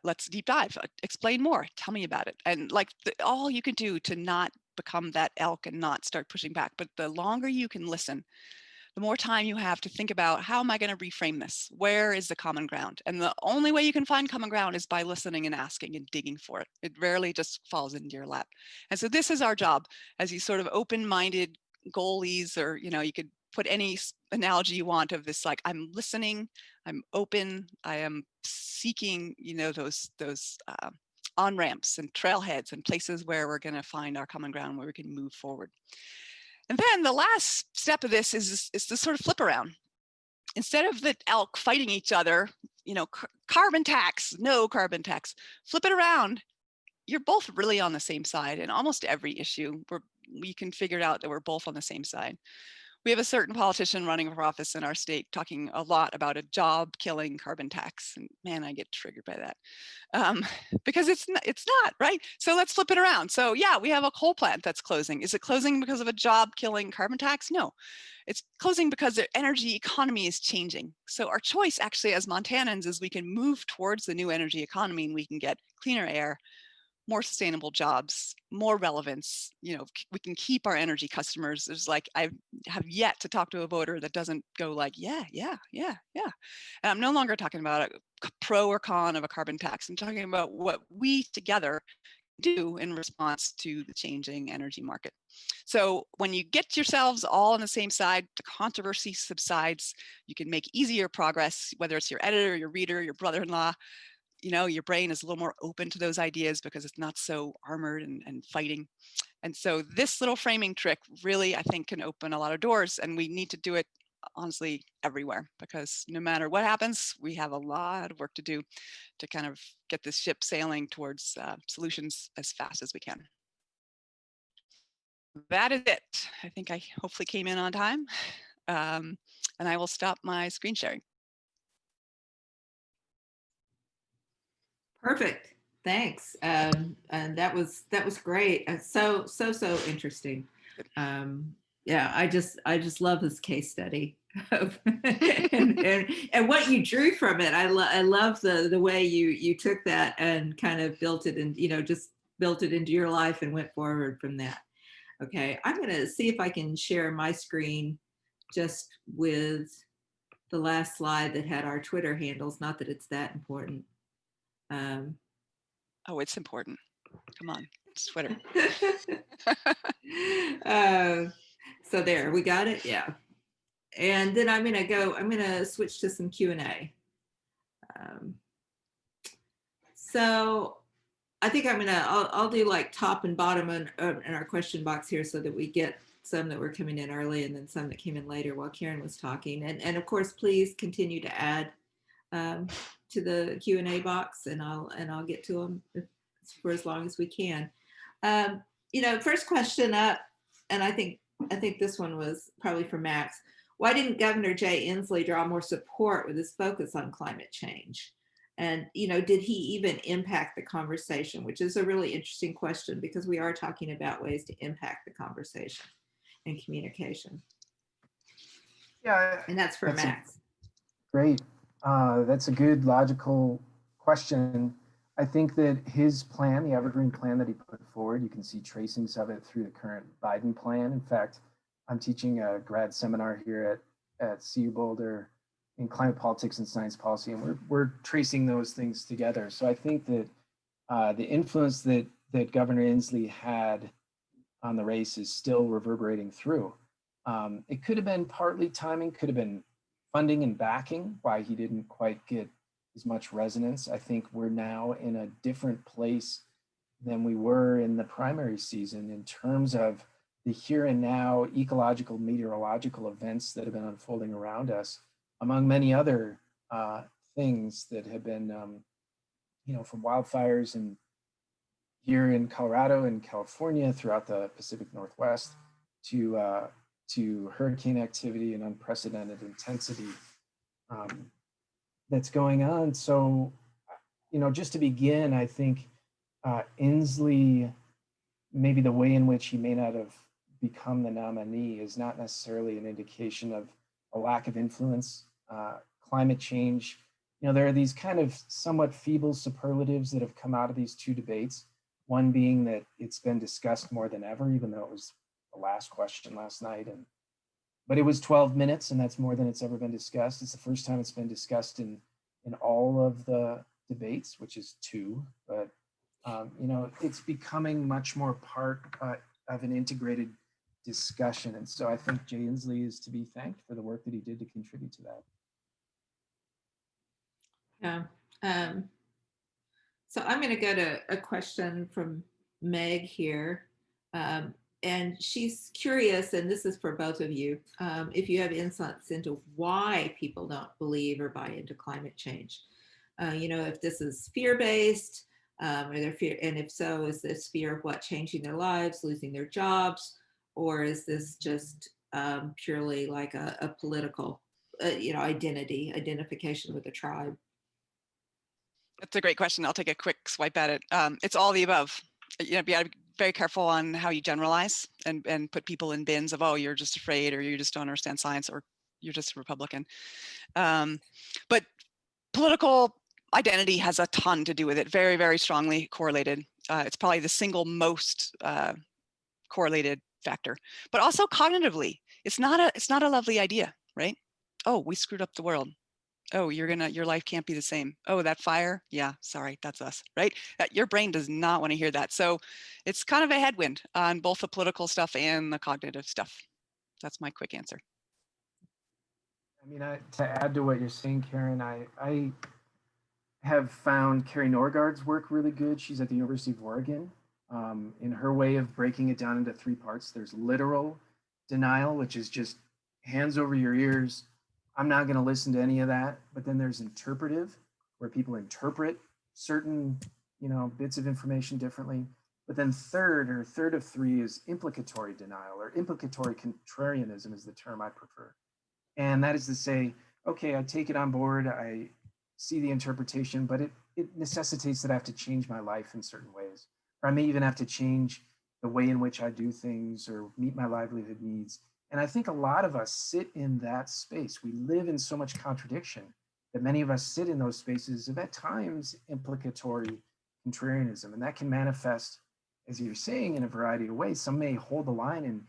Let's deep dive. Explain more. Tell me about it. And like all you can do to not become that elk and not start pushing back. But the longer you can listen, the more time you have to think about, how am I going to reframe this? Where is the common ground? And the only way you can find common ground is by listening and asking and digging for it. It rarely just falls into your lap. And so this is our job as these sort of open-minded goalies, or you could put any analogy you want of this, like, I'm listening, I'm open, I am seeking, those on-ramps and trailheads and places where we're going to find our common ground, where we can move forward. And then the last step of this is the sort of flip around. Instead of the elk fighting each other, carbon tax, no carbon tax, flip it around. You're both really on the same side in almost every issue. We can figure out that we're both on the same side. We have a certain politician running for office in our state talking a lot about a job-killing carbon tax, and man, I get triggered by that because it's not right. So let's flip it around. So yeah, we have a coal plant that's closing. Is it closing because of a job-killing carbon tax? No, it's closing because the energy economy is changing. So our choice, actually, as Montanans, is we can move towards the new energy economy, and we can get cleaner air, more sustainable jobs, more relevance. We can keep our energy customers. There's like, I have yet to talk to a voter that doesn't go like, yeah. And I'm no longer talking about a pro or con of a carbon tax. I'm talking about what we together do in response to the changing energy market. So when you get yourselves all on the same side, the controversy subsides. You can make easier progress, whether it's your editor, your reader, your brother-in-law. Your brain is a little more open to those ideas because it's not so armored and fighting. And so this little framing trick really, I think, can open a lot of doors, and we need to do it, honestly, everywhere, because no matter what happens, we have a lot of work to do to kind of get this ship sailing towards solutions as fast as we can. That is it. I think I hopefully came in on time, and I will stop my screen sharing. Perfect. Thanks. And that was great. So interesting. Yeah, I just love this case study. and what you drew from it. I love the way you took that and kind of built it, and just built it into your life and went forward from that. Okay, I'm going to see if I can share my screen just with the last slide that had our Twitter handles. Not that it's that important. Oh, it's important. Come on, it's Twitter. So there, we got it. Yeah. And then I'm going to switch to some Q&A. So I think I'll do like top and bottom in our question box here so that we get some that were coming in early and then some that came in later while Karin was talking. And of course, please continue to add to the Q&A box, and I'll get to them for as long as we can. First question up, and I think this one was probably for Max. Why didn't Governor Jay Inslee draw more support with his focus on climate change? And, did he even impact the conversation, which is a really interesting question because we are talking about ways to impact the conversation and communication. Yeah. And that's for Max. Great. That's a good, logical question. I think that his plan, the Evergreen plan that he put forward, you can see tracings of it through the current Biden plan. In fact, I'm teaching a grad seminar here at CU Boulder in climate politics and science policy, and we're tracing those things together. So I think that the influence that Governor Inslee had on the race is still reverberating through. It could have been partly timing, could have been funding and backing, why he didn't quite get as much resonance. I think we're now in a different place than we were in the primary season in terms of the here and now ecological, meteorological events that have been unfolding around us, among many other things that have been, from wildfires and here in Colorado and California, throughout the Pacific Northwest, to hurricane activity and unprecedented intensity that's going on. So, just to begin, I think Inslee, maybe the way in which he may not have become the nominee is not necessarily an indication of a lack of influence. Climate change, there are these kind of somewhat feeble superlatives that have come out of these two debates. One being that it's been discussed more than ever, even though it was the last question last night. But it was 12 minutes, and that's more than it's ever been discussed. It's the first time it's been discussed in all of the debates, which is 2. But it's becoming much more part of an integrated discussion. And so I think Jay Inslee is to be thanked for the work that he did to contribute to that. Yeah. So I'm going to go to a question from Meg here. And she's curious, and this is for both of you, if you have insights into why people don't believe or buy into climate change. If this is fear-based, or their fear, and if so, is this fear of what? Changing their lives, losing their jobs, or is this just purely like a political, identification with a tribe? That's a great question. I'll take a quick swipe at it. It's all the above. Be very careful on how you generalize and put people in bins of, oh, you're just afraid, or you just don't understand science, or you're just a Republican. But political identity has a ton to do with it. Very, very strongly correlated. It's probably the single most correlated factor. But also cognitively, it's not a lovely idea, right? Oh, we screwed up the world. Oh, your life can't be the same. Oh, that fire? Yeah, sorry, that's us, right? Your brain does not want to hear that. So it's kind of a headwind on both the political stuff and the cognitive stuff. That's my quick answer. I mean, to add to what you're saying, Karin, I have found Carrie Norgard's work really good. She's at the University of Oregon. In her way of breaking it down into 3 parts, there's literal denial, which is just hands over your ears. I'm not going to listen to any of that. But then there's interpretive, where people interpret certain, bits of information differently. But then third of 3 is implicatory denial, or implicatory contrarianism is the term I prefer. And that is to say, okay, I take it on board, I see the interpretation, but it necessitates that I have to change my life in certain ways. Or I may even have to change the way in which I do things or meet my livelihood needs And I think a lot of us sit in that space. We live in so much contradiction that many of us sit in those spaces of at times implicatory contrarianism. And that can manifest, as you're saying, in a variety of ways. Some may hold the line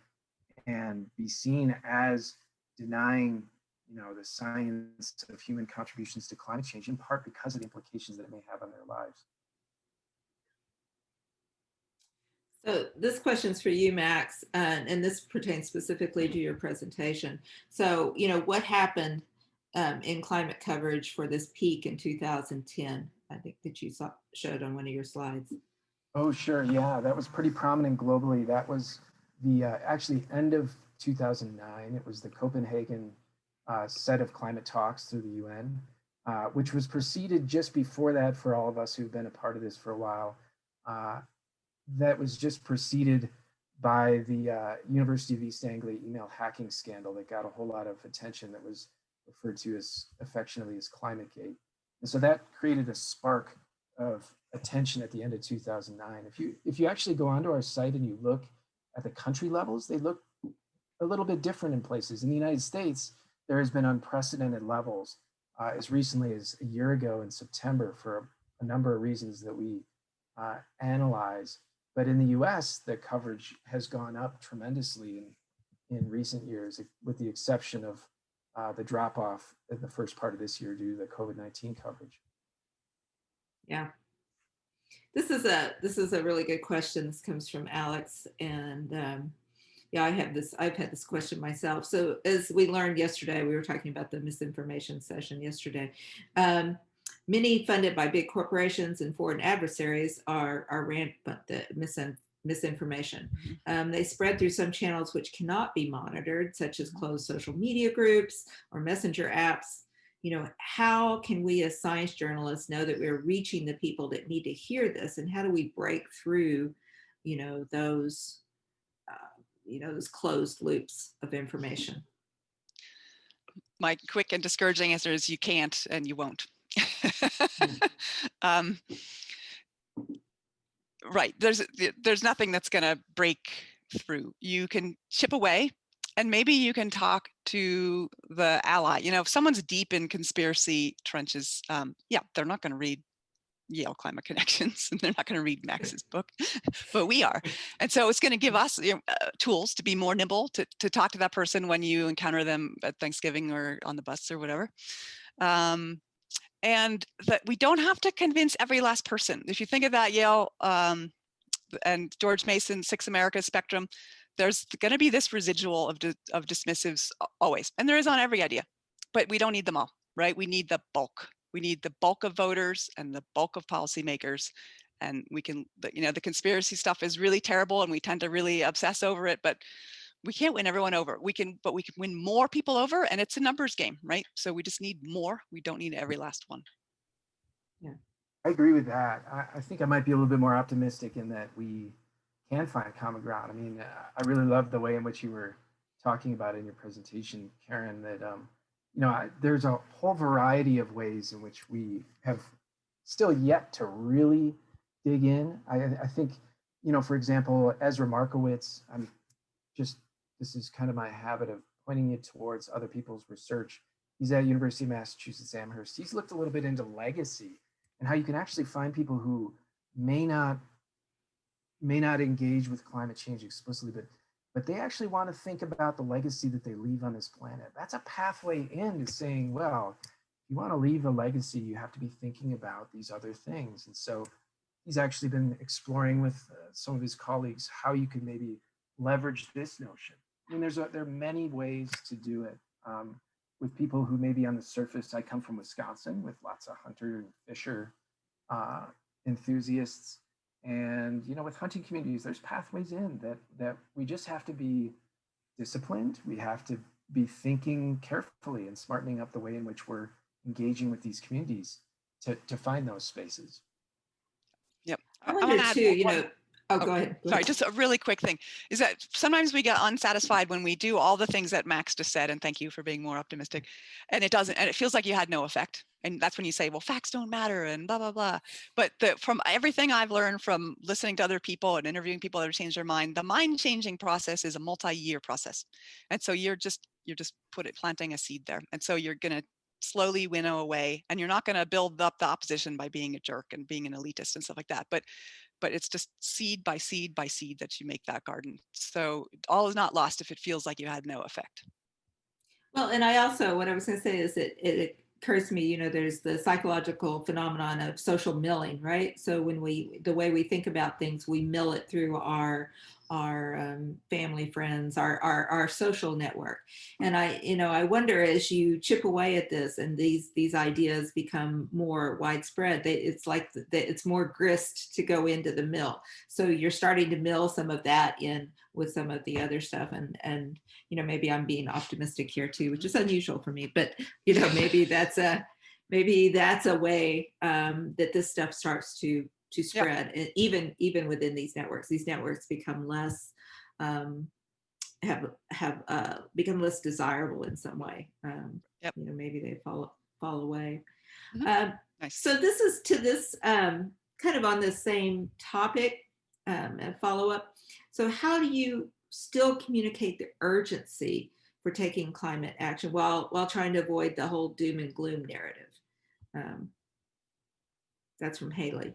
and be seen as denying, the science of human contributions to climate change, in part because of the implications that it may have on their lives. So this question's for you, Max, and this pertains specifically to your presentation. So, what happened in climate coverage for this peak in 2010? I think that you showed on one of your slides. Oh, sure. Yeah, that was pretty prominent globally. That was the actually end of 2009. It was the Copenhagen set of climate talks through the UN, which was preceded just before that, for all of us who've been a part of this for a while. That was just preceded by the University of East Anglia email hacking scandal that got a whole lot of attention, that was referred to as affectionately as ClimateGate. And so that created a spark of attention at the end of 2009. If you actually go onto our site and you look at the country levels, they look a little bit different in places. In the United States, there has been unprecedented levels as recently as a year ago in September for a number of reasons that we analyze. But in the US, the coverage has gone up tremendously in recent years, with the exception of the drop off in the first part of this year due to the COVID-19 coverage. Yeah. This is a really good question. This comes from Alex, and yeah, I've had this question myself. So as we learned yesterday, we were talking about the misinformation session yesterday. Many funded by big corporations and foreign adversaries are rampant misinformation. They spread through some channels which cannot be monitored, such as closed social media groups or messenger apps. How can we as science journalists know that we're reaching the people that need to hear this, and how do we break through, those closed loops of information? My quick and discouraging answer is you can't and you won't. Right. There's nothing that's going to break through. You can chip away, and maybe you can talk to the ally. If someone's deep in conspiracy trenches, yeah, they're not going to read Yale Climate Connections, and they're not going to read Max's book, but we are. And so it's going to give us tools to be more nimble, to talk to that person when you encounter them at Thanksgiving or on the bus or whatever. And that we don't have to convince every last person. If you think of that Yale and George Mason, Six America spectrum, there's going to be this residual of dismissives always. And there is on every idea, but we don't need them all, right? We need the bulk. We need the bulk of voters and the bulk of policymakers. And we can, the conspiracy stuff is really terrible and we tend to really obsess over it, but we can't win everyone over. We can win more people over, and it's a numbers game, right? So we just need more. We don't need every last one. Yeah, I agree with that. I think I might be a little bit more optimistic in that we can find common ground. I mean, I really love the way in which you were talking about in your presentation, Karin, that, there's a whole variety of ways in which we have still yet to really dig in. I think, for example, Ezra Markowitz, this is kind of my habit of pointing it towards other people's research. He's at University of Massachusetts Amherst. He's looked a little bit into legacy and how you can actually find people who may not engage with climate change explicitly, but they actually want to think about the legacy that they leave on this planet. That's a pathway into saying, well, if you want to leave a legacy, you have to be thinking about these other things. And so he's actually been exploring with some of his colleagues how you can maybe leverage this notion. I mean, there are many ways to do it with people who maybe on the surface. I come from Wisconsin with lots of hunter and fisher enthusiasts, and with hunting communities, there's pathways in that we just have to be disciplined. We have to be thinking carefully and smartening up the way in which we're engaging with these communities to find those spaces. Yep. I wonder too, Oh, go ahead. Sorry, just a really quick thing is that sometimes we get unsatisfied when we do all the things that Max just said, and thank you for being more optimistic, and it doesn't, and it feels like you had no effect. And that's when you say, well, facts don't matter and blah, blah, blah. But from everything I've learned from listening to other people and interviewing people that have changed their mind, the mind changing process is a multi-year process. And so you're just planting a seed there. And so you're going to slowly winnow away, and you're not going to build up the opposition by being a jerk and being an elitist and stuff like that. But it's just seed by seed by seed that you make that garden. So all is not lost if it feels like you had no effect. Well, and I also, what I was going to say is that it occurs to me, there's the psychological phenomenon of social milling, right? So when the way we think about things, we mill it through our family, friends, our social network. And I wonder, as you chip away at this and these ideas become more widespread, it's like it's more grist to go into the mill. So you're starting to mill some of that in with some of the other stuff. And maybe I'm being optimistic here too, which is unusual for me, but maybe that's a way that this stuff starts to spread. And even within these networks become less have become less desirable in some way. Maybe they fall away. Nice. So this is to this kind of on the same topic and follow up. So how do you still communicate the urgency for taking climate action while trying to avoid the whole doom and gloom narrative? That's from Haley.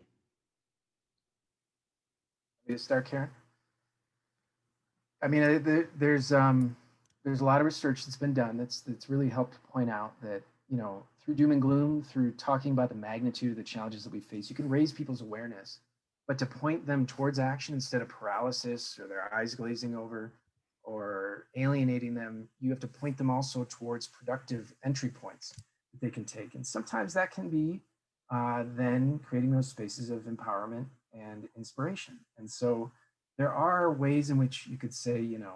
You start, Karen? I mean, there's a lot of research that's been done that's really helped point out that, through doom and gloom, through talking about the magnitude of the challenges that we face, you can raise people's awareness, but to point them towards action instead of paralysis or their eyes glazing over or alienating them, you have to point them also towards productive entry points that they can take. And sometimes that can be then creating those spaces of empowerment and inspiration. And so there are ways in which you could say, there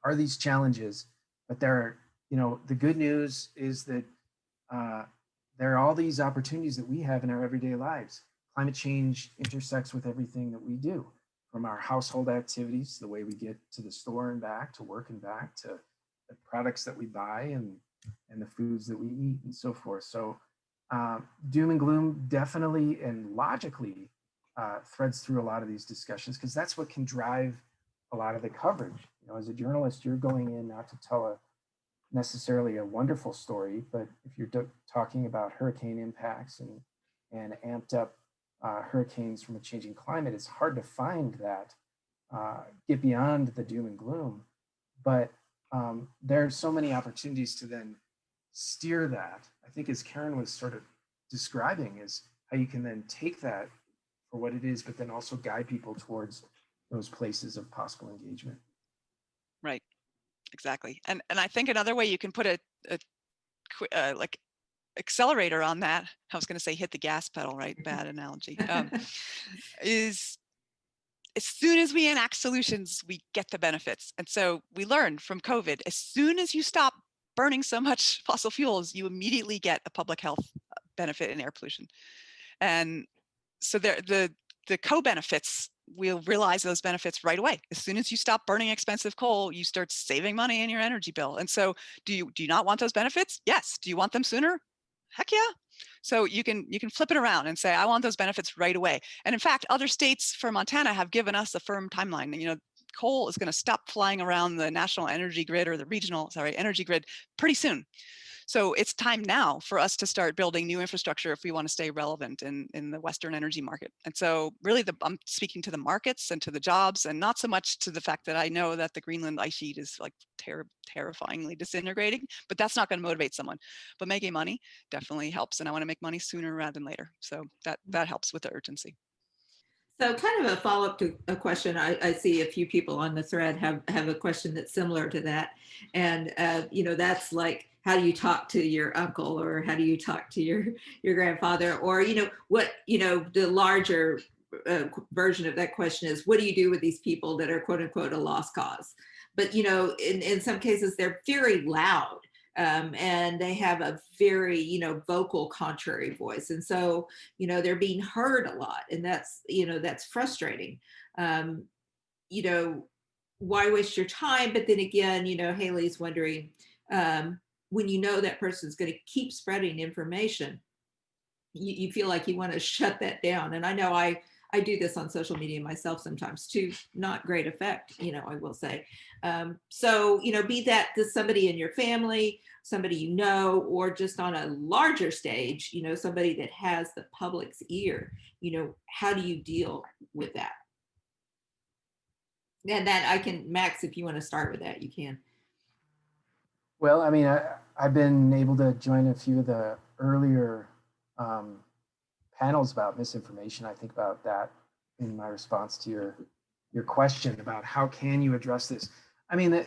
are these challenges, but there are, the good news is that there are all these opportunities that we have in our everyday lives. Climate change intersects with everything that we do, from our household activities, the way we get to the store and back, to work and back, to the products that we buy and the foods that we eat and so forth. So doom and gloom definitely and logically threads through a lot of these discussions, because that's what can drive a lot of the coverage. As a journalist, you're going in not to tell necessarily a wonderful story, but if you're talking about hurricane impacts and amped up hurricanes from a changing climate, it's hard to find that, get beyond the doom and gloom. But there are so many opportunities to then steer that. I think, as Karin was sort of describing, is how you can then take that for what it is, but then also guide people towards those places of possible engagement. Right, exactly. And I think another way you can put a like accelerator on that, I was going to say hit the gas pedal, right? Bad analogy. Is as soon as we enact solutions, we get the benefits. And so we learned from COVID, as soon as you stop burning so much fossil fuels, you immediately get a public health benefit in air pollution. And so the co-benefits, we'll realize those benefits right away. As soon as you stop burning expensive coal, you start saving money in your energy bill. And so do you not want those benefits? Yes. Do you want them sooner? Heck yeah. So you can flip it around and say, I want those benefits right away. And in fact, other states for Montana have given us a firm timeline. Coal is going to stop flying around the national energy grid or the regional, energy grid pretty soon. So it's time now for us to start building new infrastructure if we want to stay relevant in the Western energy market. And so really I'm speaking to the markets and to the jobs, and not so much to the fact that I know that the Greenland ice sheet is like terrifyingly disintegrating, but that's not going to motivate someone. But making money definitely helps. And I want to make money sooner rather than later. So that helps with the urgency. So kind of a follow-up to a question. I see a few people on the thread have a question that's similar to that. And, that's like, how do you talk to your uncle, or how do you talk to your grandfather, or, what, the larger version of that question is, what do you do with these people that are quote unquote a lost cause? But, in some cases, they're very loud and they have a very, you know, vocal contrary voice. And so, you know, they're being heard a lot, and that's, you know, that's frustrating. You know, why waste your time? But then again, you know, Haley's wondering, when you know that person's going to keep spreading information, you feel like you want to shut that down. And I know I do this on social media myself sometimes to not great effect, you know, I will say. So, you know, be that to somebody in your family, somebody you know, or just on a larger stage, you know, somebody that has the public's ear, you know, how do you deal with that? And that I can, Max, if you want to start with that, you can. Well, I mean, I've been able to join a few of the earlier panels about misinformation. I think about that in my response to your question about how can you address this. I mean,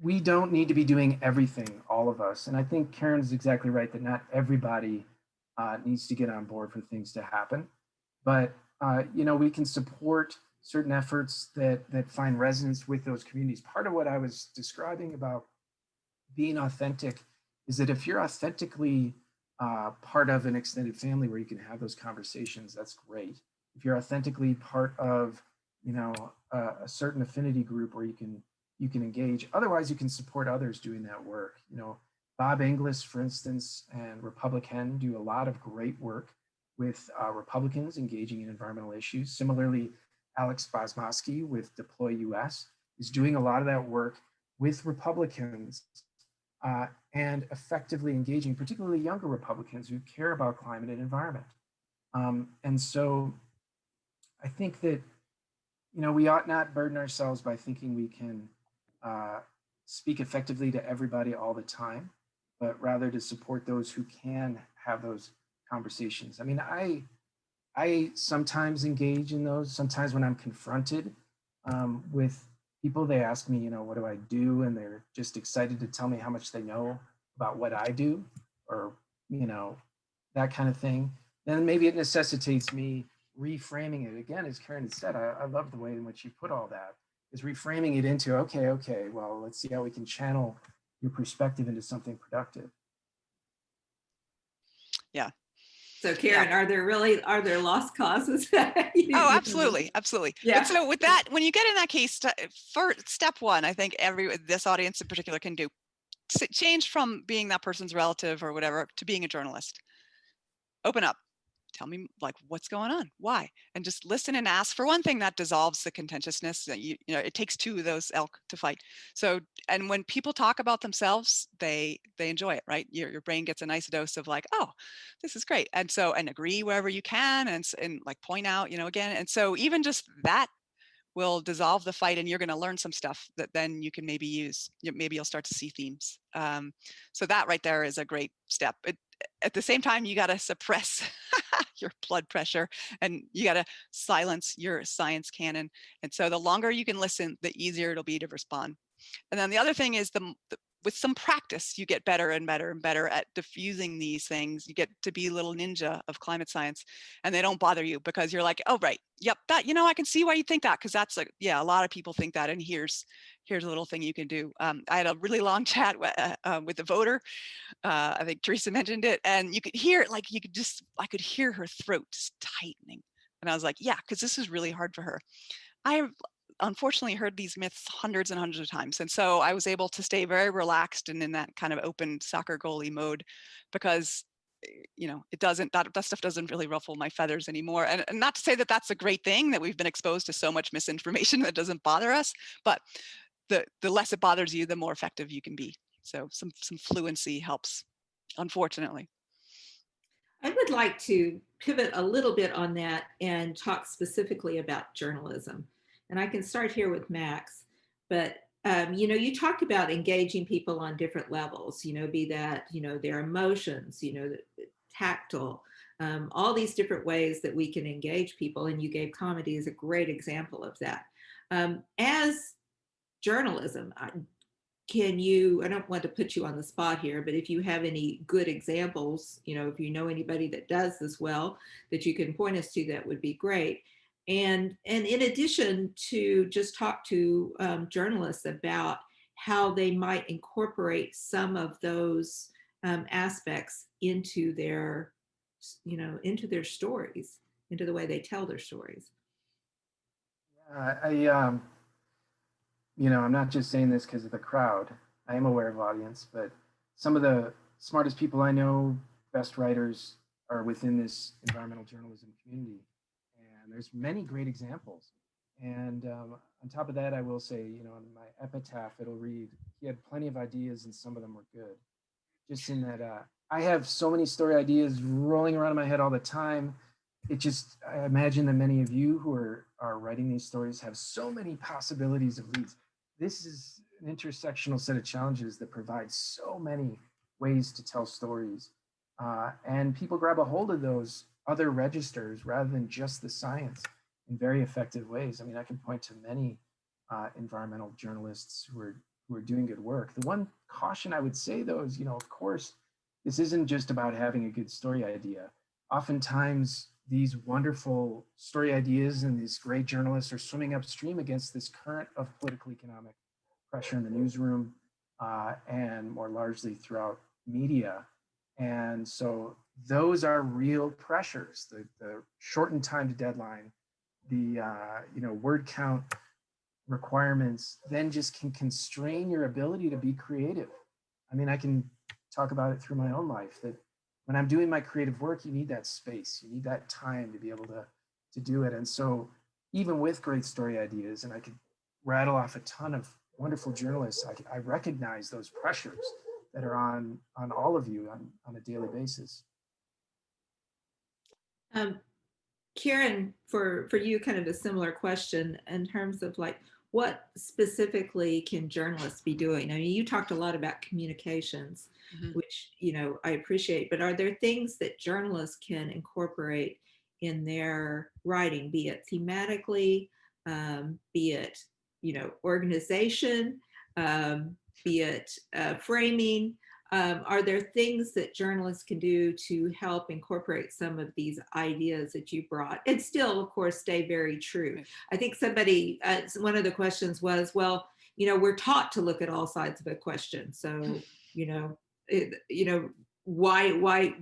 we don't need to be doing everything, all of us. And I think Karin is exactly right that not everybody needs to get on board for things to happen. But, you know, we can support certain efforts that find resonance with those communities. Part of what I was describing about being authentic is that if you're authentically part of an extended family where you can have those conversations, that's great. If you're authentically part of, you know, a certain affinity group where you can engage. Otherwise, you can support others doing that work. You know, Bob Inglis, for instance, and Republican do a lot of great work with Republicans engaging in environmental issues. Similarly, Alex Bosmosky with Deploy US is doing a lot of that work with Republicans and effectively engaging, particularly younger Republicans who care about climate and environment. And so I think that, you know, we ought not burden ourselves by thinking we can speak effectively to everybody all the time, but rather to support those who can have those conversations. I mean, I sometimes engage in those. Sometimes when I'm confronted with people, they ask me, you know, what do I do? And they're just excited to tell me how much they know about what I do, or, you know, that kind of thing. Then maybe it necessitates me reframing it. Again, as Karin said, I love the way in which you put all that, is reframing it into, okay, well, let's see how we can channel your perspective into something productive. Yeah. So Karin, yeah. are there lost causes? Oh, absolutely. Yeah. But so with that, when you get in that case, for step one, I think this audience in particular can do, change from being that person's relative or whatever to being a journalist. Open up. Tell me, like, what's going on, why, and just listen and ask. For one thing, that dissolves the contentiousness. That you know, it takes two of those elk to fight. So, and when people talk about themselves, they enjoy it, right? Your brain gets a nice dose of like, oh, this is great. And so, and agree wherever you can, and like point out, you know, again. And so even just that will dissolve the fight, and you're going to learn some stuff that then you can maybe use. Maybe you'll start to see themes. So that right there is a great step. At the same time, you got to suppress your blood pressure, and you got to silence your science cannon. And so the longer you can listen, the easier it'll be to respond. And then the other thing is with some practice, you get better and better and better at diffusing these things. You get to be a little ninja of climate science, and they don't bother you because you're like, oh, right, yep, that, you know, I can see why you think that, because that's like, yeah, a lot of people think that, and here's a little thing you can do. I had a really long chat with the voter. I think Teresa mentioned it, and you could hear it, like I could hear her throat just tightening. And I was like, yeah, because this is really hard for her. I unfortunately heard these myths hundreds and hundreds of times. And so I was able to stay very relaxed and in that kind of open soccer goalie mode, because, you know, it doesn't, that stuff doesn't really ruffle my feathers anymore. And not to say that that's a great thing, that we've been exposed to so much misinformation that doesn't bother us, but the less it bothers you, the more effective you can be. So some fluency helps, unfortunately. I would like to pivot a little bit on that and talk specifically about journalism. And I can start here with Max, but you know, you talked about engaging people on different levels, you know, be that, you know, their emotions, you know, tactile, all these different ways that we can engage people. And you gave comedy as a great example of that. As journalism, can you, I don't want to put you on the spot here, but if you have any good examples, you know, if you know anybody that does this well, that you can point us to, that would be great. And in addition to just talk to journalists about how they might incorporate some of those aspects into their, into their stories, into the way they tell their stories. I'm not just saying this because of the crowd. I am aware of audience, but some of the smartest people I know, best writers, are within this environmental journalism community. And there's many great examples. And on top of that, I will say, in my epitaph, it'll read, he had plenty of ideas and some of them were good. Just in that I have so many story ideas rolling around in my head all the time. I imagine that many of you who are writing these stories have so many possibilities of leads. This is an intersectional set of challenges that provide so many ways to tell stories. And people grab a hold of those other registers rather than just the science in very effective ways. I mean, I can point to many environmental journalists who are doing good work. The one caution I would say, though, is, of course, this isn't just about having a good story idea. Oftentimes, these wonderful story ideas and these great journalists are swimming upstream against this current of political economic pressure in the newsroom and more largely throughout media. And so those are real pressures, the shortened time to deadline, the word count requirements then just can constrain your ability to be creative. I mean, I can talk about it through my own life that when I'm doing my creative work, you need that space, you need that time to be able to do it. And so even with great story ideas, and I could rattle off a ton of wonderful journalists, I recognize those pressures that are on all of you on a daily basis. Karin, for you, kind of a similar question in terms of like, what specifically can journalists be doing? I mean, you talked a lot about communications, which, I appreciate, but are there things that journalists can incorporate in their writing, be it thematically, be it, organization, be it framing? Are there things that journalists can do to help incorporate some of these ideas that you brought and still, of course, stay very true? I think somebody, one of the questions was, well, we're taught to look at all sides of a question. So, why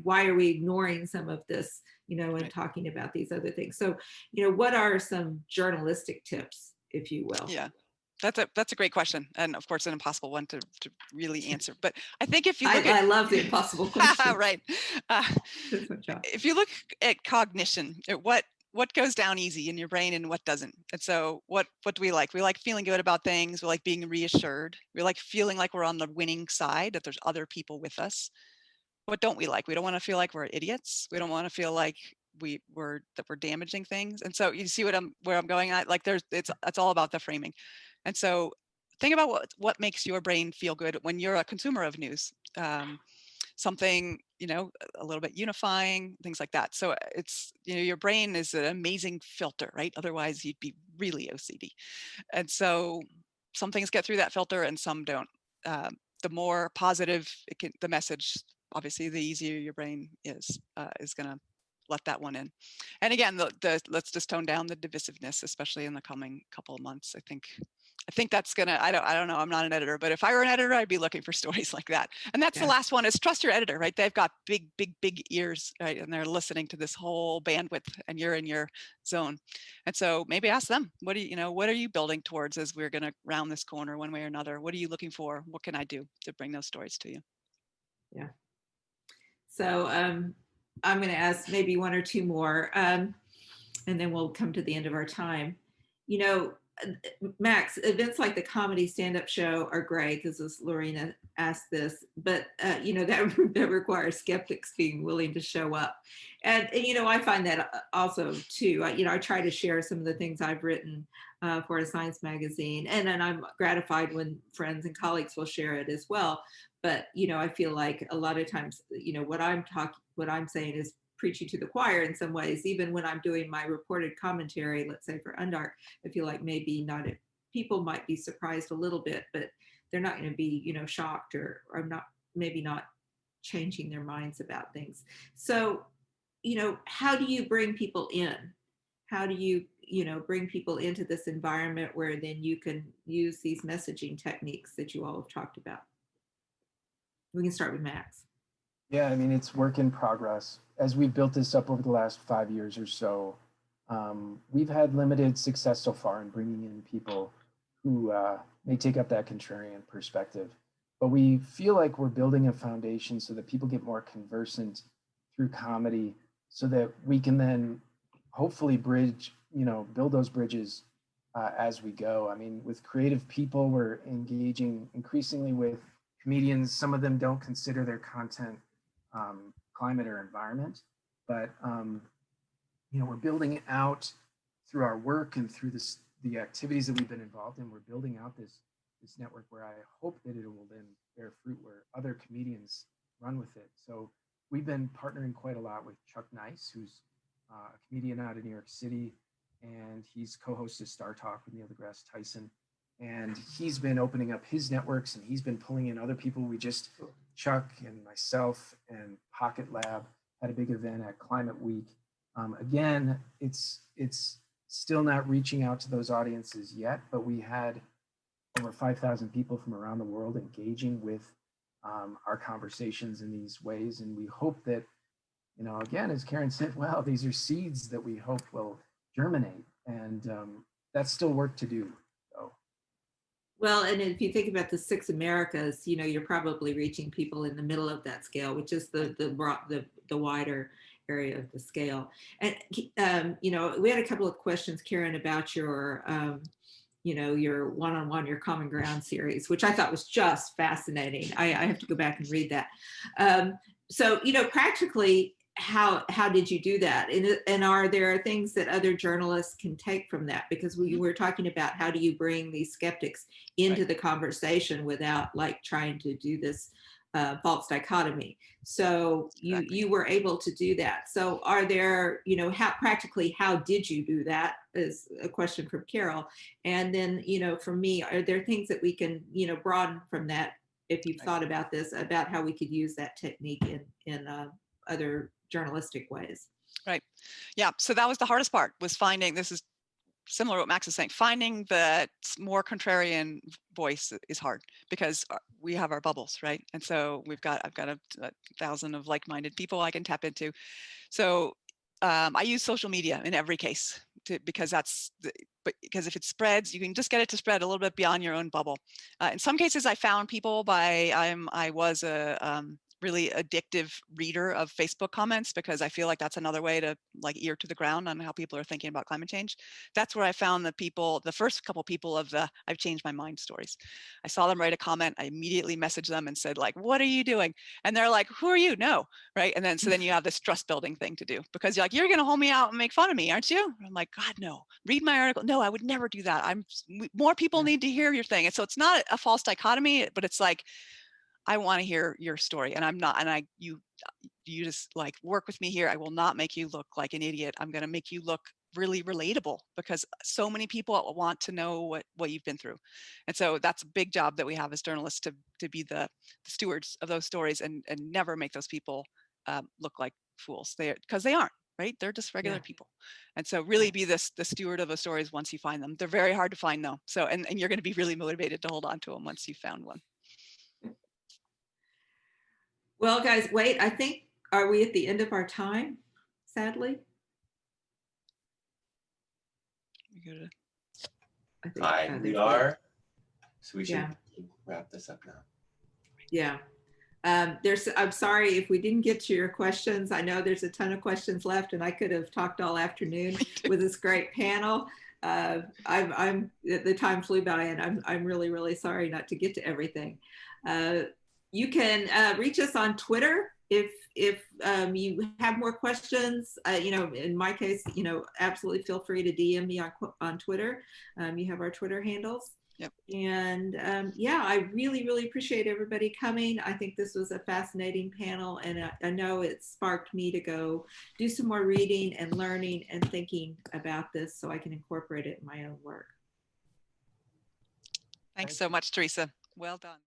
are we ignoring some of this, and talking about these other things? So, what are some journalistic tips, if you will? Yeah. That's a great question, and of course an impossible one to really answer. But I think if you look I love the impossible question. Right. That's my job. If you look at cognition, what goes down easy in your brain and what doesn't. And so what do we like? We like feeling good about things. We like being reassured. We like feeling like we're on the winning side, that there's other people with us. What don't we like? We don't want to feel like we're idiots. We don't want to feel like we're damaging things. And so you see where I'm going at? Like it's all about the framing. And so think about what makes your brain feel good when you're a consumer of news. Something, a little bit unifying, things like that. So it's, your brain is an amazing filter, right? Otherwise you'd be really OCD. And so some things get through that filter and some don't. The more positive the message, obviously, the easier your brain is going to let that one in. And again, let's just tone down the divisiveness, especially in the coming couple of months. I think that's gonna, I don't know, I'm not an editor, but if I were an editor, I'd be looking for stories like that. And that's the last one, is trust your editor, right? They've got big ears, right? And they're listening to this whole bandwidth and you're in your zone. And so maybe ask them, what are you building towards as we're gonna round this corner one way or another? What are you looking for? What can I do to bring those stories to you? Yeah. So I'm gonna ask maybe one or two more, and then we'll come to the end of our time. Max, events like the comedy stand-up show are great, because as Lorena asked this, but that requires skeptics being willing to show up. And I find that also too. I try to share some of the things I've written for a science magazine, and then I'm gratified when friends and colleagues will share it as well. But I feel like a lot of times, what I'm saying is preaching to the choir in some ways. Even when I'm doing my reported commentary, let's say for Undark, I feel like maybe people might be surprised a little bit, but they're not going to be, shocked or maybe not changing their minds about things. So, how do you bring people in? how do you, bring people into this environment where then you can use these messaging techniques that you all have talked about? We can start with Max. Yeah, I mean, it's work in progress. As we've built this up over the last 5 years or so, we've had limited success so far in bringing in people who may take up that contrarian perspective. But we feel like we're building a foundation so that people get more conversant through comedy, so that we can then hopefully build those bridges as we go. I mean, with creative people, we're engaging increasingly with comedians. Some of them don't consider their content climate or environment, but we're building out through our work and through the activities that we've been involved in. We're building out this network where I hope that it will then bear fruit, where other comedians run with it. So we've been partnering quite a lot with Chuck Nice, who's a comedian out of New York City, and he's co-hosted Star Talk with Neil deGrasse Tyson. And he's been opening up his networks, and he's been pulling in other people. Chuck and myself and Pocket Lab had a big event at Climate Week. Again, it's still not reaching out to those audiences yet, but we had over 5,000 people from around the world engaging with our conversations in these ways. And we hope that, again, as Karin said, well, these are seeds that we hope will germinate. And that's still work to do. Well, and if you think about the 6 Americas, you're probably reaching people in the middle of that scale, which is the wider area of the scale. And, we had a couple of questions, Karin, about your, your one-on-one, your Common Ground series, which I thought was just fascinating. I have to go back and read that. So, practically, how did you do that? And are there things that other journalists can take from that? Because we were talking about how do you bring these skeptics into the conversation without trying to do this false dichotomy. So you were able to do that. So are there, how did you do that is a question from Carol. And then, for me, are there things that we can, broaden from that, if you've thought about this, about how we could use that technique in other journalistic ways? Right. Yeah. So that was the hardest part, was finding, this is similar to what Max is saying, finding that more contrarian voice is hard, because we have our bubbles, right? And so I've got a 1,000 of like-minded people I can tap into. So I use social media in every case because if it spreads, you can just get it to spread a little bit beyond your own bubble. In some cases, I found people I was a really addictive reader of Facebook comments, because I feel like that's another way to ear to the ground on how people are thinking about climate change. That's where I found the first couple people of the I've changed my mind stories. I saw them write a comment. I immediately messaged them and said, what are you doing? And they're like, who are you? No, right? And then so then you have this trust building thing to do, because you're going to hold me out and make fun of me, aren't you? And I'm like, God, no. Read my article. No, I would never do that. More people need to hear your thing. And so it's not a false dichotomy, but it's like, I want to hear your story, and I'm not, and you just work with me here. I will not make you look like an idiot. I'm going to make you look really relatable, because so many people want to know what you've been through. And so that's a big job that we have as journalists, to be the stewards of those stories and never make those people look like fools. Because they aren't, right? They're just regular people. And so really be the steward of those stories once you find them. They're very hard to find though. So, and you're going to be really motivated to hold on to them once you found one. Well, guys, wait, are we at the end of our time, sadly? We are. So we should wrap this up now. Yeah. I'm sorry if we didn't get to your questions. I know there's a ton of questions left, and I could have talked all afternoon with this great panel. The time flew by, and I'm really, really sorry not to get to everything. You can reach us on Twitter if you have more questions. In my case, absolutely feel free to DM me on Twitter. You have our Twitter handles. Yep. And I really, really appreciate everybody coming. I think this was a fascinating panel, and I know it sparked me to go do some more reading and learning and thinking about this so I can incorporate it in my own work. Thanks so much, Teresa. Well done.